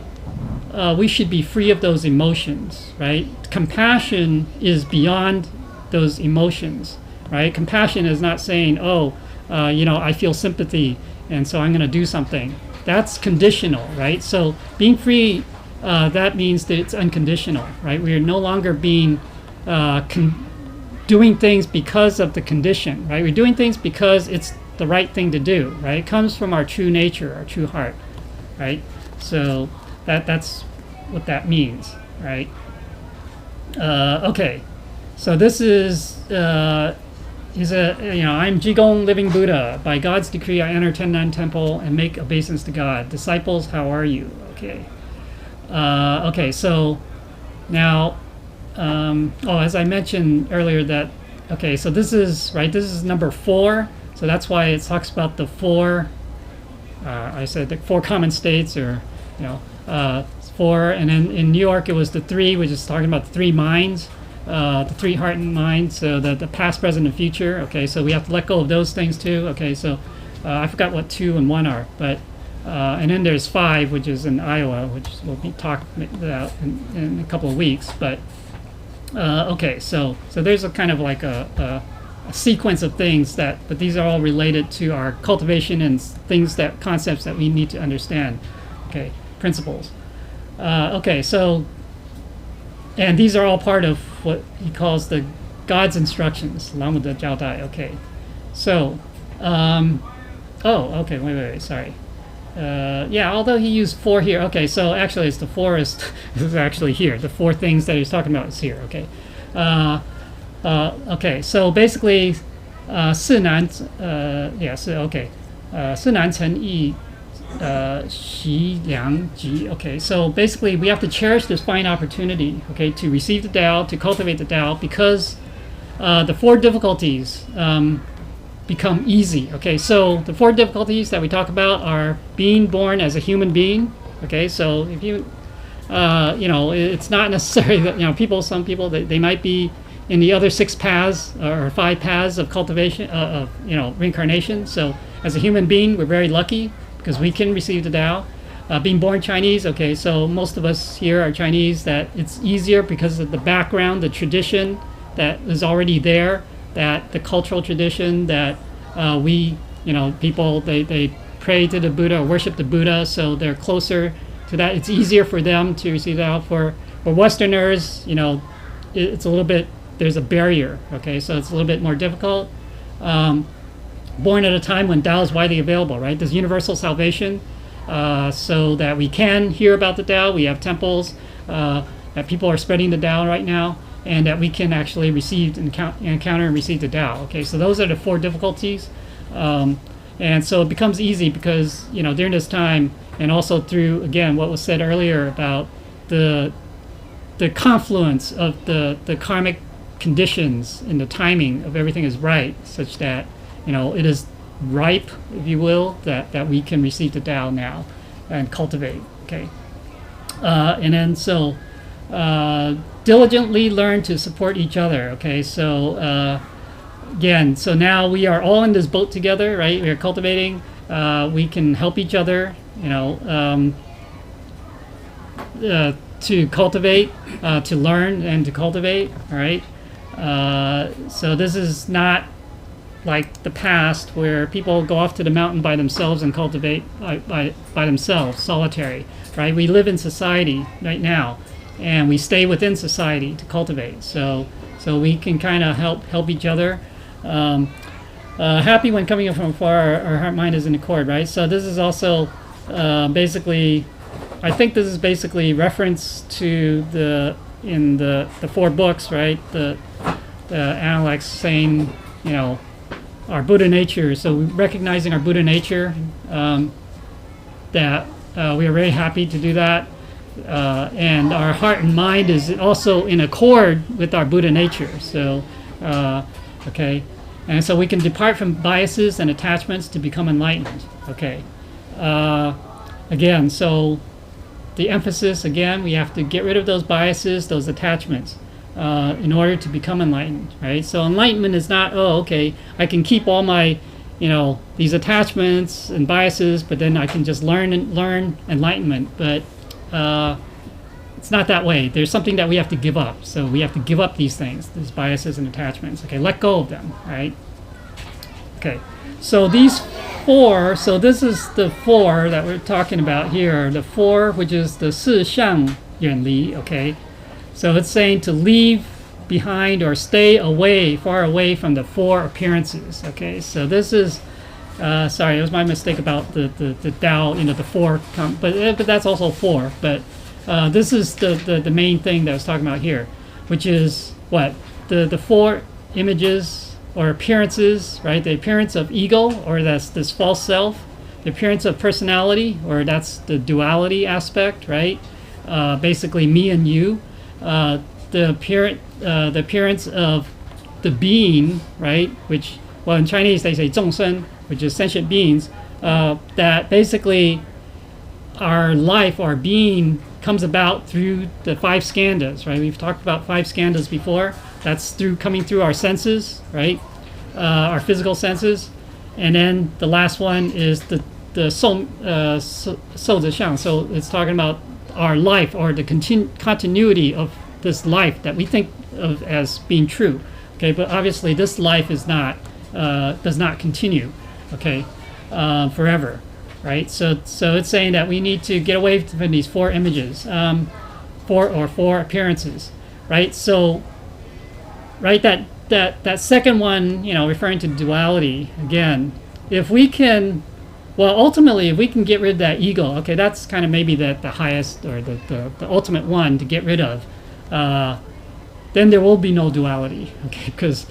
we should be free of those emotions, right? Compassion is beyond those emotions, right? Compassion is not saying, I feel sympathy, and so I'm going to do something. That's conditional, right? So being free, that means that it's unconditional, right? We are no longer being doing things because of the condition, right? We're doing things because it's the right thing to do, right? It comes from our true nature, our true heart, right? So that's what that means, right? Okay, so this is. I'm Jigong Living Buddha. By God's decree, I enter Tennan Temple and make obeisance to God. Disciples, how are you? Okay. So now, as I mentioned earlier that, so this is number 4. So that's why it talks about the 4, I said the 4 common states, or, 4. And then in New York, it was the 3, which is talking about the 3 minds. The 3 heart and mind, so the past, present, and future. Okay, so we have to let go of those things too. Okay, so I forgot what 2 and 1 are, but and then there's 5, which is in Iowa, which will be talked about in a couple of weeks. But so there's a kind of like a sequence of things but these are all related to our cultivation and concepts that we need to understand. Okay, principles. Okay, so, and these are all part of what he calls the God's instructions, 老母的交代. Okay, so, okay, wait, sorry. Yeah, although he used 4 here. Okay, so actually it's the forest is actually here. The 4 things that he's talking about is here. Okay. Okay, so basically, 四难, okay. 四难成易, 习良吉. Okay, so basically we have to cherish this fine opportunity, okay, to receive the Tao, to cultivate the Tao, because the 4 difficulties become easy. Okay, so the 4 difficulties that we talk about are being born as a human being. Okay, so if you, it's not necessary that, some people, they might be in the other 6 paths or 5 paths of cultivation, of reincarnation. So as a human being, we're very lucky because we can receive the Tao. Being born Chinese, okay, so most of us here are Chinese, that it's easier because of the background, the tradition that is already there, that the cultural tradition that people, they pray to the Buddha or worship the Buddha, so they're closer to that. It's easier for them to receive that. For Westerners, it's a little bit, there's a barrier, okay, so it's a little bit more difficult. Born at a time when Tao is widely available, right? There's universal salvation, so that we can hear about the Tao. We have temples, that people are spreading the Tao right now, and that we can actually encounter and receive the Tao. Okay, so those are the 4 difficulties. And so it becomes easy because, during this time, and also through, again, what was said earlier about the confluence of the karmic conditions and the timing of everything is right, such that, it is ripe, if you will, that we can receive the Tao now and cultivate. Okay. And then so diligently learn to support each other. Okay, so again, so now we are all in this boat together, right? We are cultivating. We can help each other, to cultivate, to learn and to cultivate. All right. So this is not like the past where people go off to the mountain by themselves and cultivate by themselves, solitary, right? We live in society right now, and we stay within society to cultivate. So we can kind of help each other. Happy when coming from afar, our heart mind is in accord, right? So this is also basically, I think this is basically reference to the 4 books, right? The Analects saying, our Buddha nature. So recognizing our Buddha nature, that we are very happy to do that. And our heart and mind is also in accord with our Buddha nature. So, okay. And so we can depart from biases and attachments to become enlightened. Okay. Again, so the emphasis, again, we have to get rid of those biases, those attachments, in order to become enlightened, right? So enlightenment is not, okay, I can keep all my, these attachments and biases, but then I can just learn enlightenment. But it's not that way. There's something that we have to give up. So we have to give up these things, these biases and attachments. Okay, let go of them, right? Okay, so these 4, so this is the 4 that we're talking about here. The 4, which is the 四相远离, okay? So it's saying to leave behind or stay away, far away from the 4 appearances, okay? So this is, sorry, it was my mistake about the Tao, the 4, but that's also 4. But this is the main thing that I was talking about here, which is what? The 4 images or appearances, right? The appearance of ego, or that's this false self. The appearance of personality, or that's the duality aspect, right? Basically me and you. The appearance of the being, right? Which, well, in Chinese they say 众生, which is sentient beings. That basically our life, our being, comes about through the 5 skandhas, right? We've talked about 5 skandhas before. That's coming through our senses, right? Our physical senses, and then the last one is the 受者相. So it's talking about our life, or the continuity of this life that we think of as being true. Okay. Okay, but obviously this life is not does not continue. Okay, forever, right? So it's saying that we need to get away from these four images, four appearances, right? So, right, that second one, referring to duality again. If we can, well, ultimately, if we can get rid of that ego, okay, that's kind of maybe the highest or the ultimate one to get rid of. Then there will be no duality, okay? Because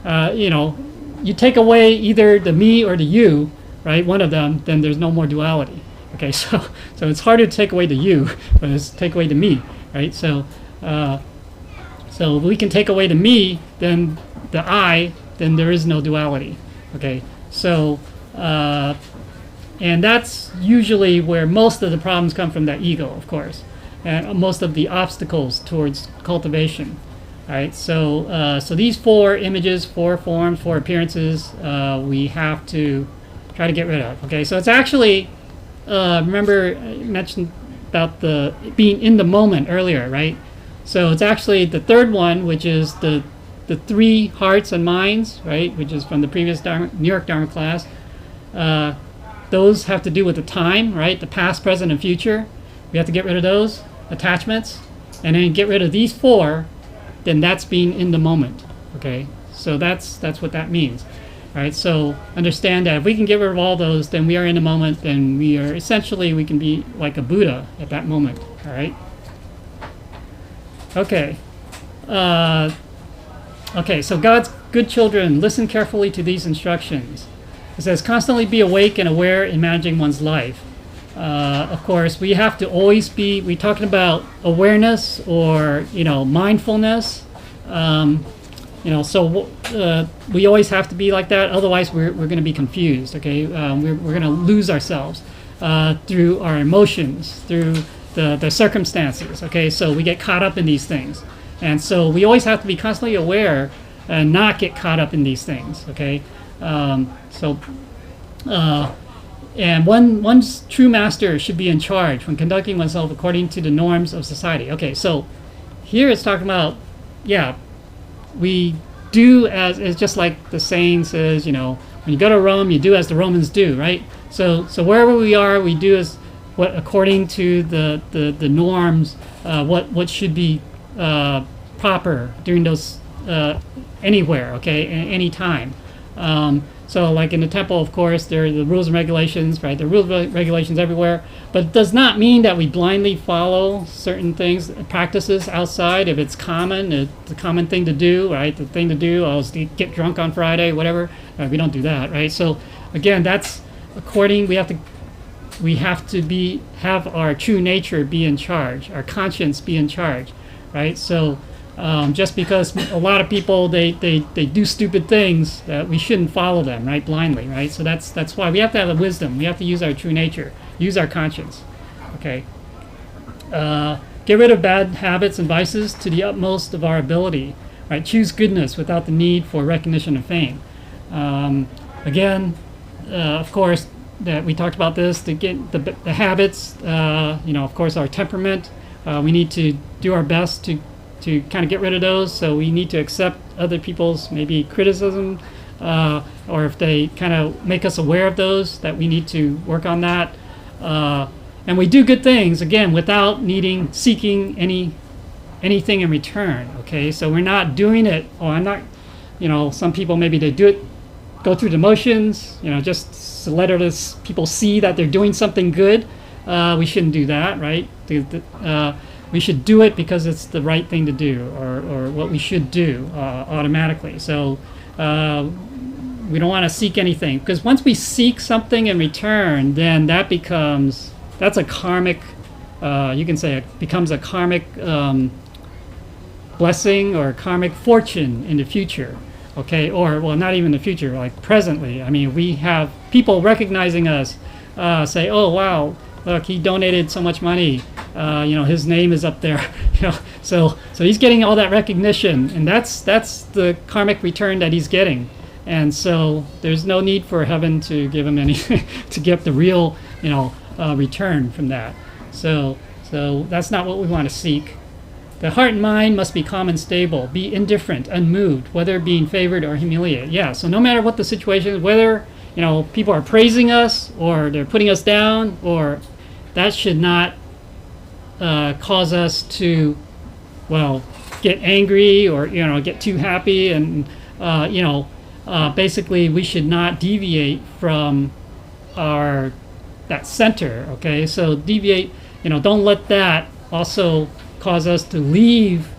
you take away either the me or the you, right? One of them, then there's no more duality. Okay, so it's harder to take away the you, but it's take away the me, right? So if we can take away the me, then the I, then there is no duality. Okay, so and that's usually where most of the problems come from, that ego, of course, and most of the obstacles towards cultivation. All right, so these four images, four forms, four appearances, we have to try to get rid of. Okay, so it's actually, remember I mentioned about the being in the moment earlier, right? So it's actually the third one, which is the three hearts and minds, right? Which is from the previous New York Dharma class. Those have to do with the time, right? The past, present, and future. We have to get rid of those attachments, and then get rid of these four. Then that's being in the moment. Okay, so that's what that means. All right, so understand that if we can get rid of all those, then we are in the moment. Then we can be like a Buddha at that moment. All right. Okay. Okay, so God's good children, listen carefully to these instructions. It says, constantly be awake and aware in managing one's life. Of course, we have to always be, we're talking about awareness or, mindfulness. So we always have to be like that. Otherwise, we're going to be confused, okay? We're going to lose ourselves through our emotions, through the circumstances, okay? So we get caught up in these things. And so we always have to be constantly aware and not get caught up in these things, okay? And one's true master should be in charge when conducting oneself according to the norms of society. Okay, so here it's talking about, we do as, it's just like the saying says, when you go to Rome, you do as the Romans do, right? So wherever we are, we do as what according to the norms, what should be proper during those anywhere, okay, any time. So like in the temple, of course, there are the rules and regulations, right? There are rules and regulations everywhere, but it does not mean that we blindly follow certain things, practices outside. If it's common, it's a common thing to do, right? The thing to do is to get drunk on Friday, whatever. We don't do that, right? So again, that's according, we have to have our true nature be in charge, our conscience be in charge, right? So just because a lot of people they do stupid things, that we shouldn't follow them, right, blindly, right? So that's why we have to have the wisdom. We have to use our true nature, use our conscience. Okay. Get rid of bad habits and vices to the utmost of our ability. Right. Choose goodness without the need for recognition and fame. Again, of course, that we talked about this to get the habits. Of course, our temperament. We need to do our best to kind of get rid of those. So we need to accept other people's maybe criticism, or if they kind of make us aware of those, that we need to work on that. And we do good things, again, without seeking anything in return, okay? So we're not doing it, I'm not, some people maybe they do it, go through the motions, just to let others, people see that they're doing something good. We shouldn't do that, right? We should do it because it's the right thing to do, or what we should do automatically. So we don't want to seek anything, because once we seek something in return, then that's a karmic, you can say it becomes a karmic blessing or karmic fortune in the future, okay? Or, well, not even the future, like presently. I mean, we have people recognizing us, say, oh, wow, look, he donated so much money. His name is up there. So he's getting all that recognition, and that's the karmic return that he's getting. And so there's no need for heaven to give him anything to get the real, return from that. So that's not what we want to seek. The heart and mind must be calm and stable, be indifferent, unmoved, whether being favored or humiliated. Yeah, so no matter what the situation is, whether people are praising us or they're putting us down, or that should not cause us to, well, get angry or get too happy, and basically we should not deviate from that center. Okay, so deviate. Don't let that also cause us to leave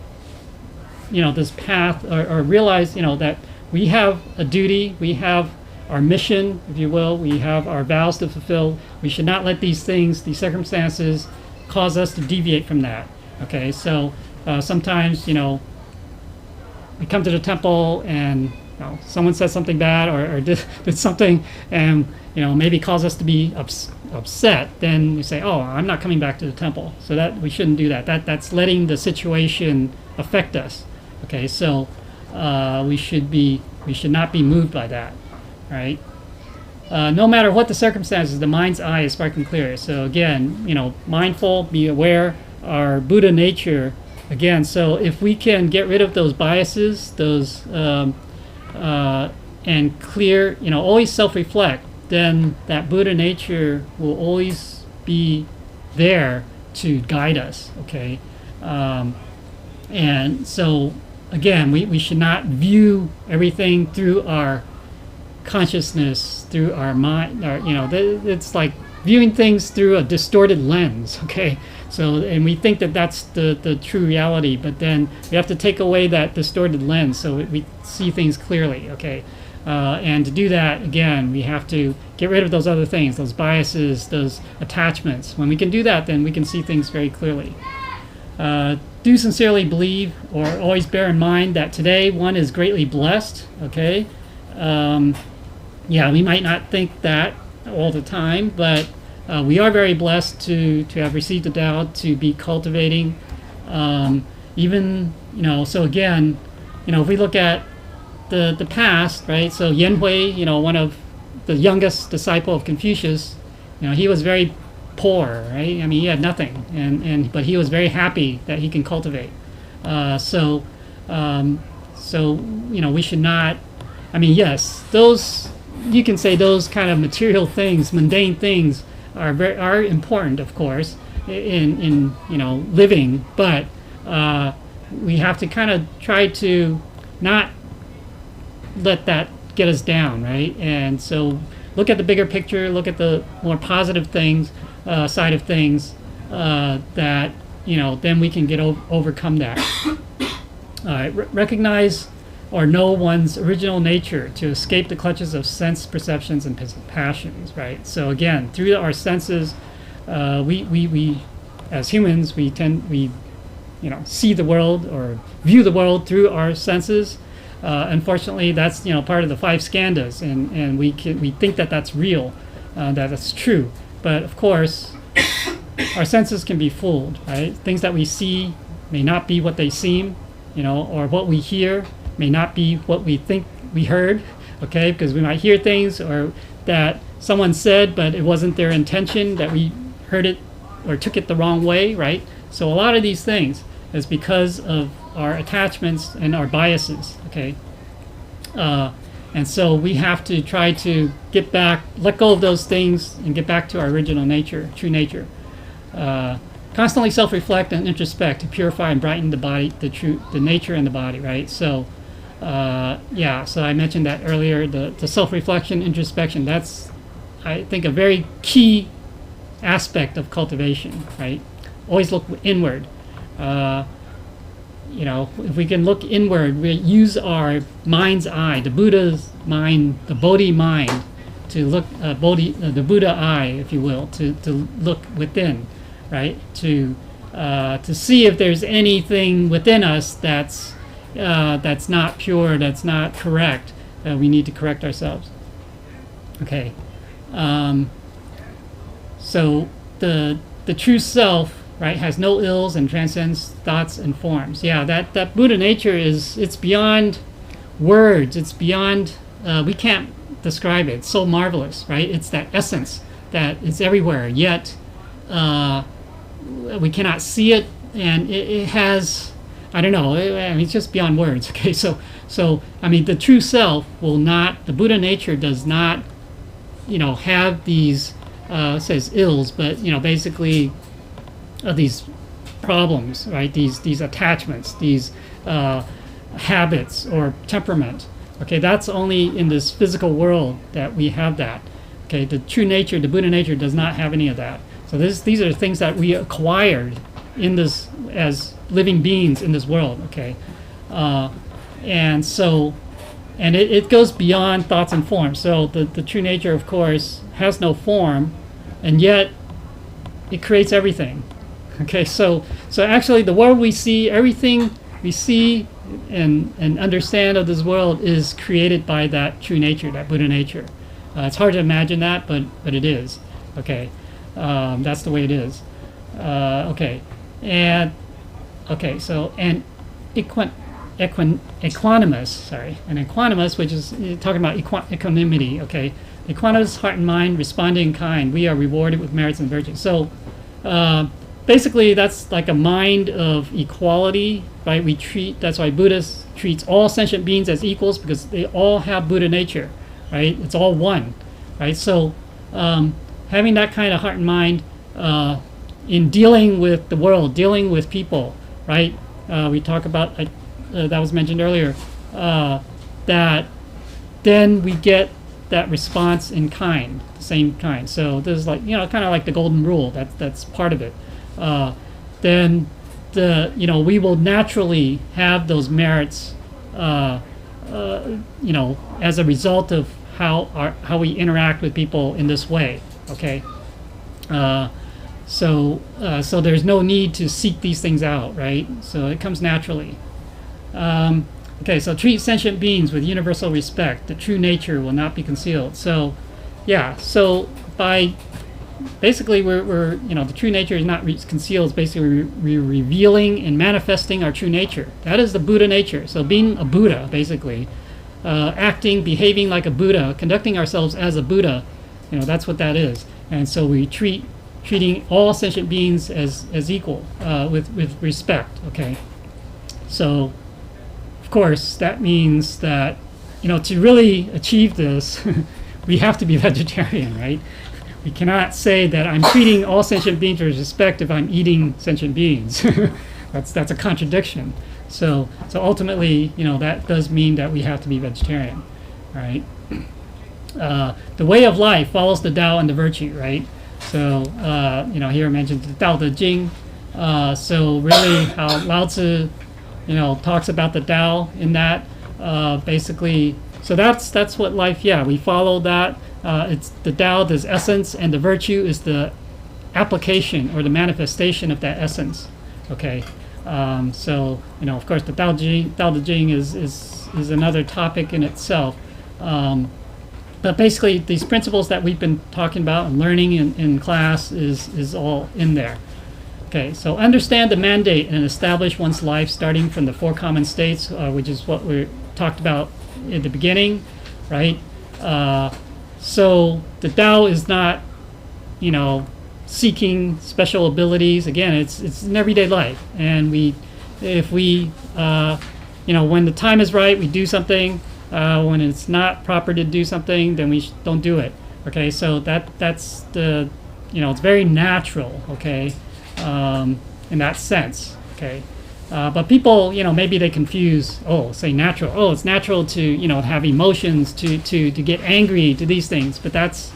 this path, or realize that we have a duty, we have our mission, if you will, we have our vows to fulfill. We should not let these things, these circumstances, cause us to deviate from that. Okay, so sometimes we come to the temple and someone says something bad, or did something, and maybe cause us to be upset. Then we say, oh, I'm not coming back to the temple. So that we shouldn't do that. That's letting the situation affect us. Okay, so we should not be moved by that, right? No matter what the circumstances, the mind's eye is sparkling clear. So again, mindful, be aware, our Buddha nature. Again, so if we can get rid of those biases, those and clear, always self-reflect, then that Buddha nature will always be there to guide us. Okay, and so again, we should not view everything through our consciousness, through our mind. It's like viewing things through a distorted lens. Okay, so and we think that that's the true reality, but then we have to take away that distorted lens so we see things clearly. Okay. And to do that, again, we have to get rid of those other things, those biases, those attachments. When we can do that, then we can see things very clearly. Do sincerely believe, or always bear in mind, that today one is greatly blessed. Okay, we might not think that all the time, but we are very blessed to have received the Tao, to be cultivating. So again, if we look at the past, right? So Yen Hui, one of the youngest disciple of Confucius, he was very poor, right? I mean, he had nothing, but he was very happy that he can cultivate. So we should not. I mean, yes, those, you can say those kind of material things, mundane things, are important, of course, in living, but we have to kind of try to not let that get us down, right? And so look at the bigger picture, look at the more positive things, side of things, that then we can overcome that. Recognize or know one's original nature to escape the clutches of sense perceptions and passions, right? So again, through our senses, we as humans, we see the world or view the world through our senses. Unfortunately, that's part of the 5 skandhas, and we think that that's real, that it's true. But of course, our senses can be fooled, right? Things that we see may not be what they seem, or what we hear may not be what we think we heard. Okay, because we might hear things or that someone said, but it wasn't their intention, that we heard it or took it the wrong way, right? So a lot of these things is because of our attachments and our biases. Okay, and so we have to try to get back, let go of those things, and get back to our original nature, true nature. Constantly self-reflect and introspect to purify and brighten the body, the nature and the body. Right. So, so I mentioned that earlier. The self-reflection, introspection. That's, I think, a very key aspect of cultivation. Right. Always look inward. If we can look inward, we use our mind's eye, the Buddha's mind, the Bodhi mind, to look, the Buddha eye, if you will, to look within, right? To see if there's anything within us that's not pure, that's not correct. We need to correct ourselves. Okay. So the true self, right, has no ills and transcends thoughts and forms. Yeah, that Buddha nature it's beyond words. It's beyond, we can't describe it. It's so marvelous, right? It's that essence that is everywhere, yet we cannot see it, it has, I don't know, I mean, it's just beyond words. Okay, so I mean, the true self will not, the Buddha nature does not, have these, it says ills, but basically these problems, right? These attachments, these habits or temperament. Okay, that's only in this physical world that we have that. Okay, the true nature, the Buddha nature, does not have any of that. So these are things that we acquired in this as living beings in this world. Okay, and it goes beyond thoughts and forms. So the true nature, of course, has no form, and yet it creates everything. Okay, so actually the world we see, everything we see and understand of this world is created by that true nature, that Buddha nature. It's hard to imagine that, but it is. Okay, that's the way it is. Okay, and so equanimous, which is talking about equanimity. Okay, equanimous heart and mind, responding in kind. We are rewarded with merits and virtues. So basically, that's like a mind of equality, right? That's why Buddha treats all sentient beings as equals, because they all have Buddha nature, right? It's all one, right? So having that kind of heart and mind in dealing with the world, dealing with people, right? We talk about, that was mentioned earlier, that then we get that response in kind, the same kind. So there's like, kind of like the golden rule, that's part of it. Then we will naturally have those merits, as a result of how we interact with people in this way. Okay, so there's no need to seek these things out, right? So it comes naturally. Okay, so treat sentient beings with universal respect. The true nature will not be concealed. So, yeah. So by basically, we're the true nature is not concealed. It's basically we're revealing and manifesting our true nature. That is the Buddha nature. So being a Buddha, basically, acting, behaving like a Buddha, conducting ourselves as a Buddha, that's what that is. And so we treating all sentient beings as equal, with respect. Okay. So, of course, that means that to really achieve this, we have to be vegetarian, right? We cannot say that I'm treating all sentient beings with respect if I'm eating sentient beings. That's a contradiction. So ultimately, that does mean that we have to be vegetarian, right? The way of life follows the Tao and the virtue, right? So here I mentioned the Tao Te Ching. So really, how Lao Tzu, talks about the Tao in that, basically. So that's what life. Yeah, we follow that. It's the Tao, this essence, and the virtue is the application or the manifestation of that essence. Okay, so of course, the Tao Te Ching is another topic in itself. But basically, these principles that we've been talking about and learning in class is all in there. Okay, so understand the mandate and establish one's life starting from the four common states, which is what we talked about in the beginning, right? So the Tao is not, seeking special abilities. Again, it's an everyday life, and if we, when the time is right, we do something. When it's not proper to do something, then we don't do it. Okay, so that's the, it's very natural. Okay, in that sense. Okay. But people, maybe they confuse, say natural. Oh, it's natural to, have emotions, to get angry, to these things. But that's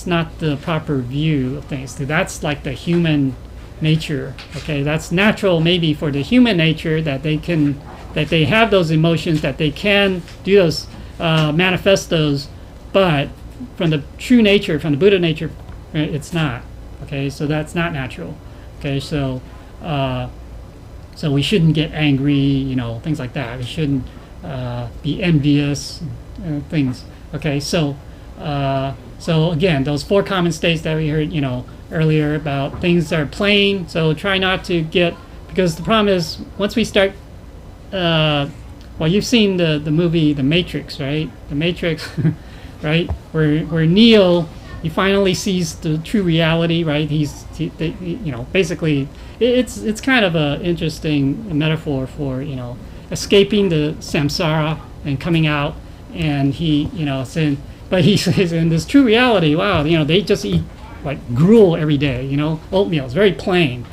not the proper view of things. That's like the human nature. Okay, that's natural maybe for the human nature that they have those emotions, that they can do those, manifest those. But from the true nature, from the Buddha nature, it's not. Okay, so that's not natural. Okay, so we shouldn't get angry, things like that. We shouldn't be envious, things. Okay, so again, those four common states that we heard, earlier about things that are plain. So try not to get, because the problem is once we start, you've seen the movie The Matrix, right? The Matrix, right? Where Neo he finally sees the true reality, right? Basically, it's kind of a interesting metaphor for escaping the samsara and coming out, and he saying, but he says in this true reality, wow, they just eat like gruel every day, oatmeal. It's very plain.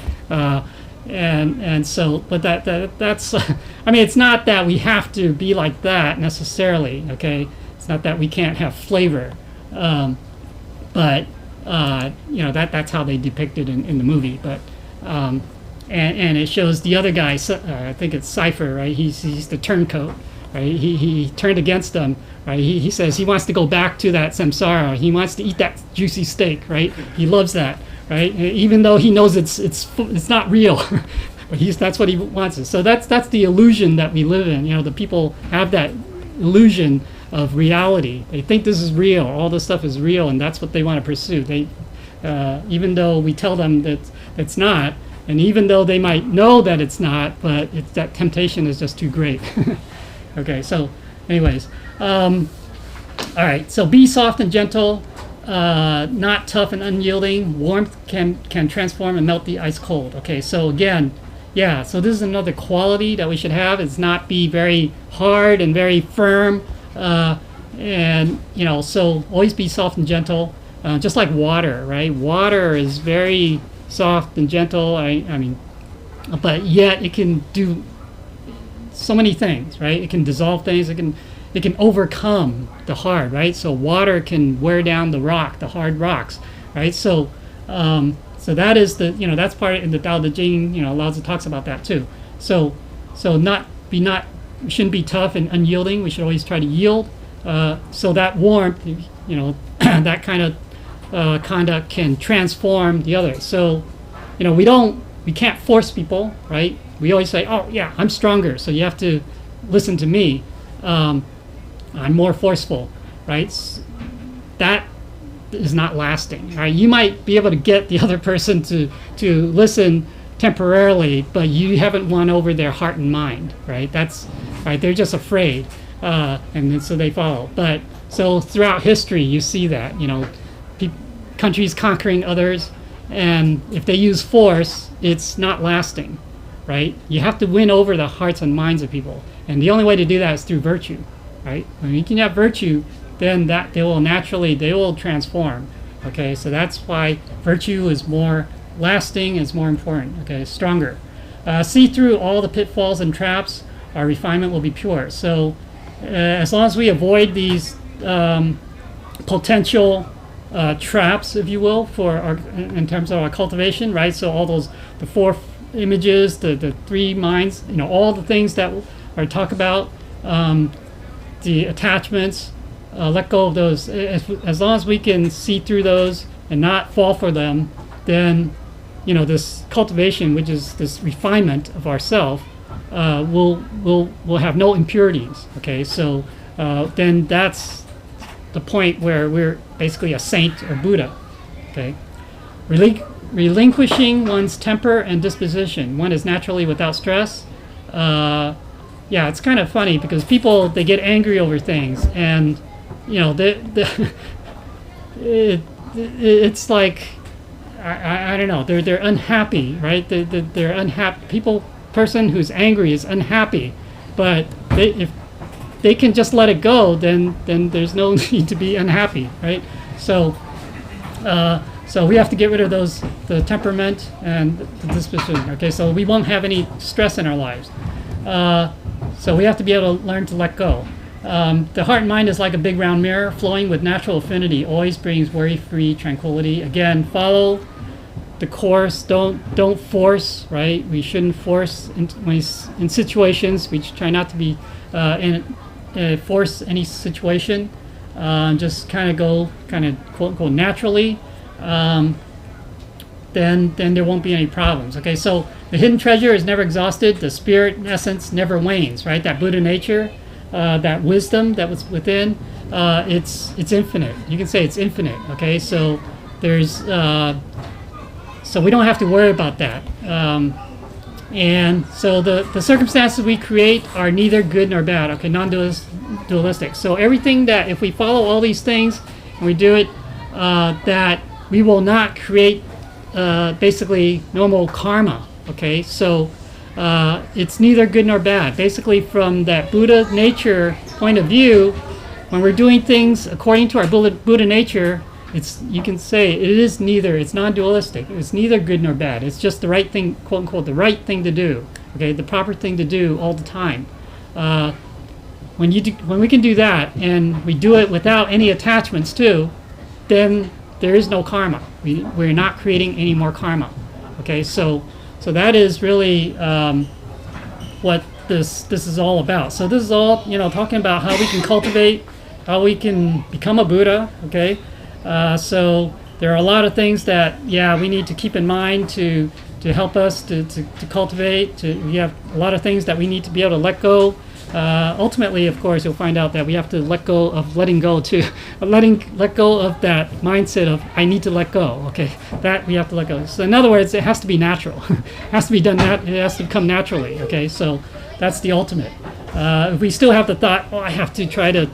And so, but that's I mean, it's not that we have to be like that necessarily, okay? It's not that we can't have flavor, but that's how they depict it in the movie. But and it shows the other guy, I think it's Cypher, right? He's the turncoat, right? He turned against them, right? He says he wants to go back to that samsara. He wants to eat that juicy steak, right? He loves that. Right, even though he knows it's not real, but that's what he wants. So that's the illusion that we live in. The people have that illusion of reality. They think this is real. All this stuff is real, and that's what they want to pursue. They, even though we tell them that it's not, and even though they might know that it's not, but that temptation is just too great. Okay, so anyways, all right. So be soft and gentle. Not tough and unyielding. Warmth can transform and melt the ice cold. Okay, so again, yeah, so this is another quality that we should have, is not be very hard and very firm, and so always be soft and gentle, just like water, right? Water is very soft and gentle. I mean, but yet it can do so many things, right? It can dissolve things. It can overcome the hard, right? So water can wear down the hard rocks, right? So that is that's part in the Tao Te Ching. Lao Tzu talks about that too. So we shouldn't be tough and unyielding. We should always try to yield. So that warmth, that kind of conduct can transform the other. So we can't force people, right? We always say, oh yeah, I'm stronger, so you have to listen to me. I'm more forceful, right? That is not lasting, right? You might be able to get the other person to listen temporarily, but you haven't won over their heart and mind, right? That's right. They're just afraid, and then, so they follow. But so throughout history, you see that countries conquering others, and if they use force, it's not lasting, right? You have to win over the hearts and minds of people, and the only way to do that is through virtue. Right? When you can have virtue, then they will transform. Okay, so that's why virtue is more lasting, is more important. Okay, stronger. See through all the pitfalls and traps, our refinement will be pure. So as long as we avoid these potential traps, if you will, in terms of our cultivation, right? So all the four images, the three minds, all the things that are talked about. The attachments, let go of those. As long as we can see through those and not fall for them, then this cultivation, which is this refinement of ourself, will have no impurities. Okay, so then that's the point where we're basically a saint or Buddha. Okay, relinquishing one's temper and disposition. One is naturally without stress. Yeah, it's kind of funny because people, they get angry over things, and it's like I don't know, they're unhappy, right? They're unhappy. Person who's angry is unhappy, but if they can just let it go, then there's no need to be unhappy, right? So we have to get rid of the temperament and the disposition. Okay, so we won't have any stress in our lives. So we have to be able to learn to let go. The heart and mind is like a big round mirror, flowing with natural affinity, always brings worry-free tranquility. Again, follow the course. Don't force, right? We shouldn't force in situations. We try not to be force any situation. Just kind of go, quote unquote, naturally. Then there won't be any problems. Okay, so the hidden treasure is never exhausted. The spirit, in essence, never wanes. Right, that Buddha nature, that wisdom that was within, it's infinite. You can say it's infinite. Okay, so there's so we don't have to worry about that. And so the circumstances we create are neither good nor bad. Okay, non-dualistic. So everything that, if we follow all these things and we do it that we will not create basically normal karma. Okay, so it's neither good nor bad. Basically, from that Buddha nature point of view, when we're doing things according to our Buddha nature, you can say it is neither. It's non-dualistic. It's neither good nor bad. It's just the right thing, quote unquote, the right thing to do. Okay, the proper thing to do all the time. When we can do that and we do it without any attachments too, then there is no karma. We're not creating any more karma. Okay, so that is really what this is all about. So this is all, talking about how we can cultivate, how we can become a Buddha. Okay, so there are a lot of things that we need to keep in mind to help us to cultivate. We have a lot of things that we need to be able to let go. Ultimately, of course, you'll find out that we have to let go of letting go too. Let go of that mindset of I need to let go. Okay, that we have to let go. So in other words, it has to be natural. It has to be done. It has to come naturally. Okay, so that's the ultimate. If we still have the thought, I have to try to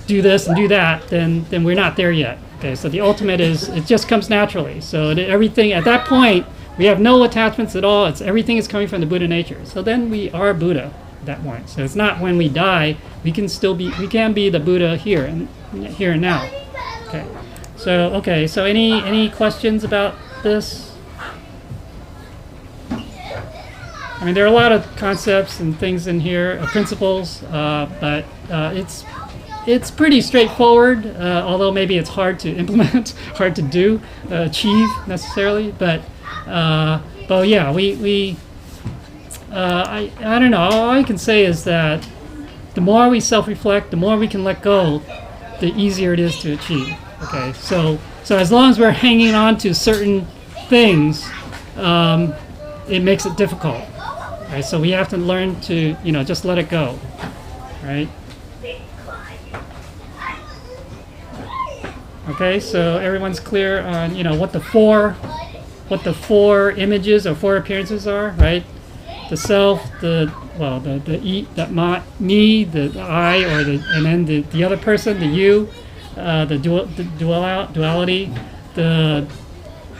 do this and do that, then we're not there yet. Okay, so the ultimate is it just comes naturally. So everything at that point, we have no attachments at all. Everything is coming from the Buddha nature. So then we are Buddha. That point. So it's not when we die, we can be the Buddha here and now. Okay. So any questions about this? I mean, there are a lot of concepts and things in here, principles, but it's pretty straightforward. Although maybe it's hard to implement, hard to do, achieve necessarily. But yeah, we I don't know. All I can say is that the more we self-reflect, the more we can let go, the easier it is to achieve. Okay, so as long as we're hanging on to certain things, it makes it difficult. Right? So we have to learn to, just let it go. Right? Okay, so everyone's clear on, what the four images or four appearances are, right? The self, the me, the I, and then the other person, the you, the duality,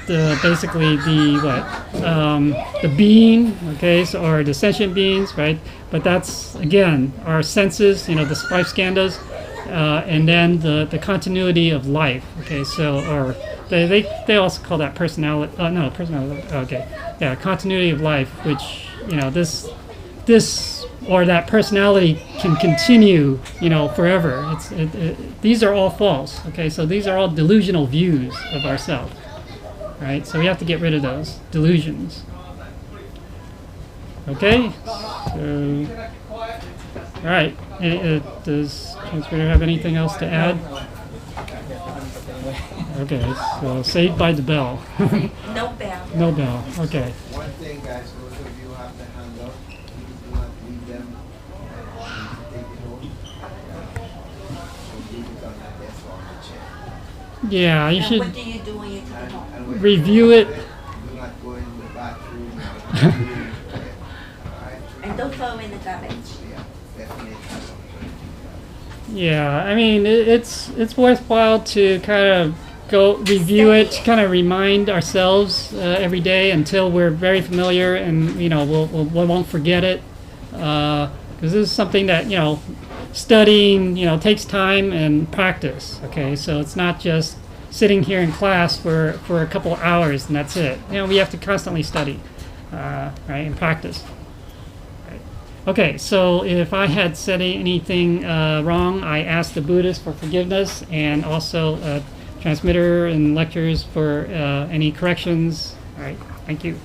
basically the being, okay, or the sentient beings, right? But that's again our senses, the five skandhas, and then the continuity of life, okay. So or they also call that personality. Personality. Okay, yeah, continuity of life, which this or that personality can continue, forever. These are all false. Okay, so these are all delusional views of ourselves, right? So we have to get rid of those delusions. Okay, so all right. Does Transmitter have anything else to add? Okay, so saved by the bell. No bell. No bell. Okay. One thing, guys, those of you who have the handout, please do not leave them. Take it home. So leave it on the desk or on the chair. Yeah, you And should what do you do when you take it home? And when review you it. do not go in the bathroom. Alright? And don't throw them in the garbage. Yeah, definitely. Yeah, I mean, it's worthwhile to kind of go review it, kind of remind ourselves every day until we're very familiar, and we won't forget it, because this is something that studying takes time and practice. Okay, so it's not just sitting here in class for a couple of hours and that's it. We have to constantly study, right, and practice. Okay, so if I had said anything wrong, I ask the Buddhists for forgiveness, and also Transmitter and lectures for any corrections. All right, thank you.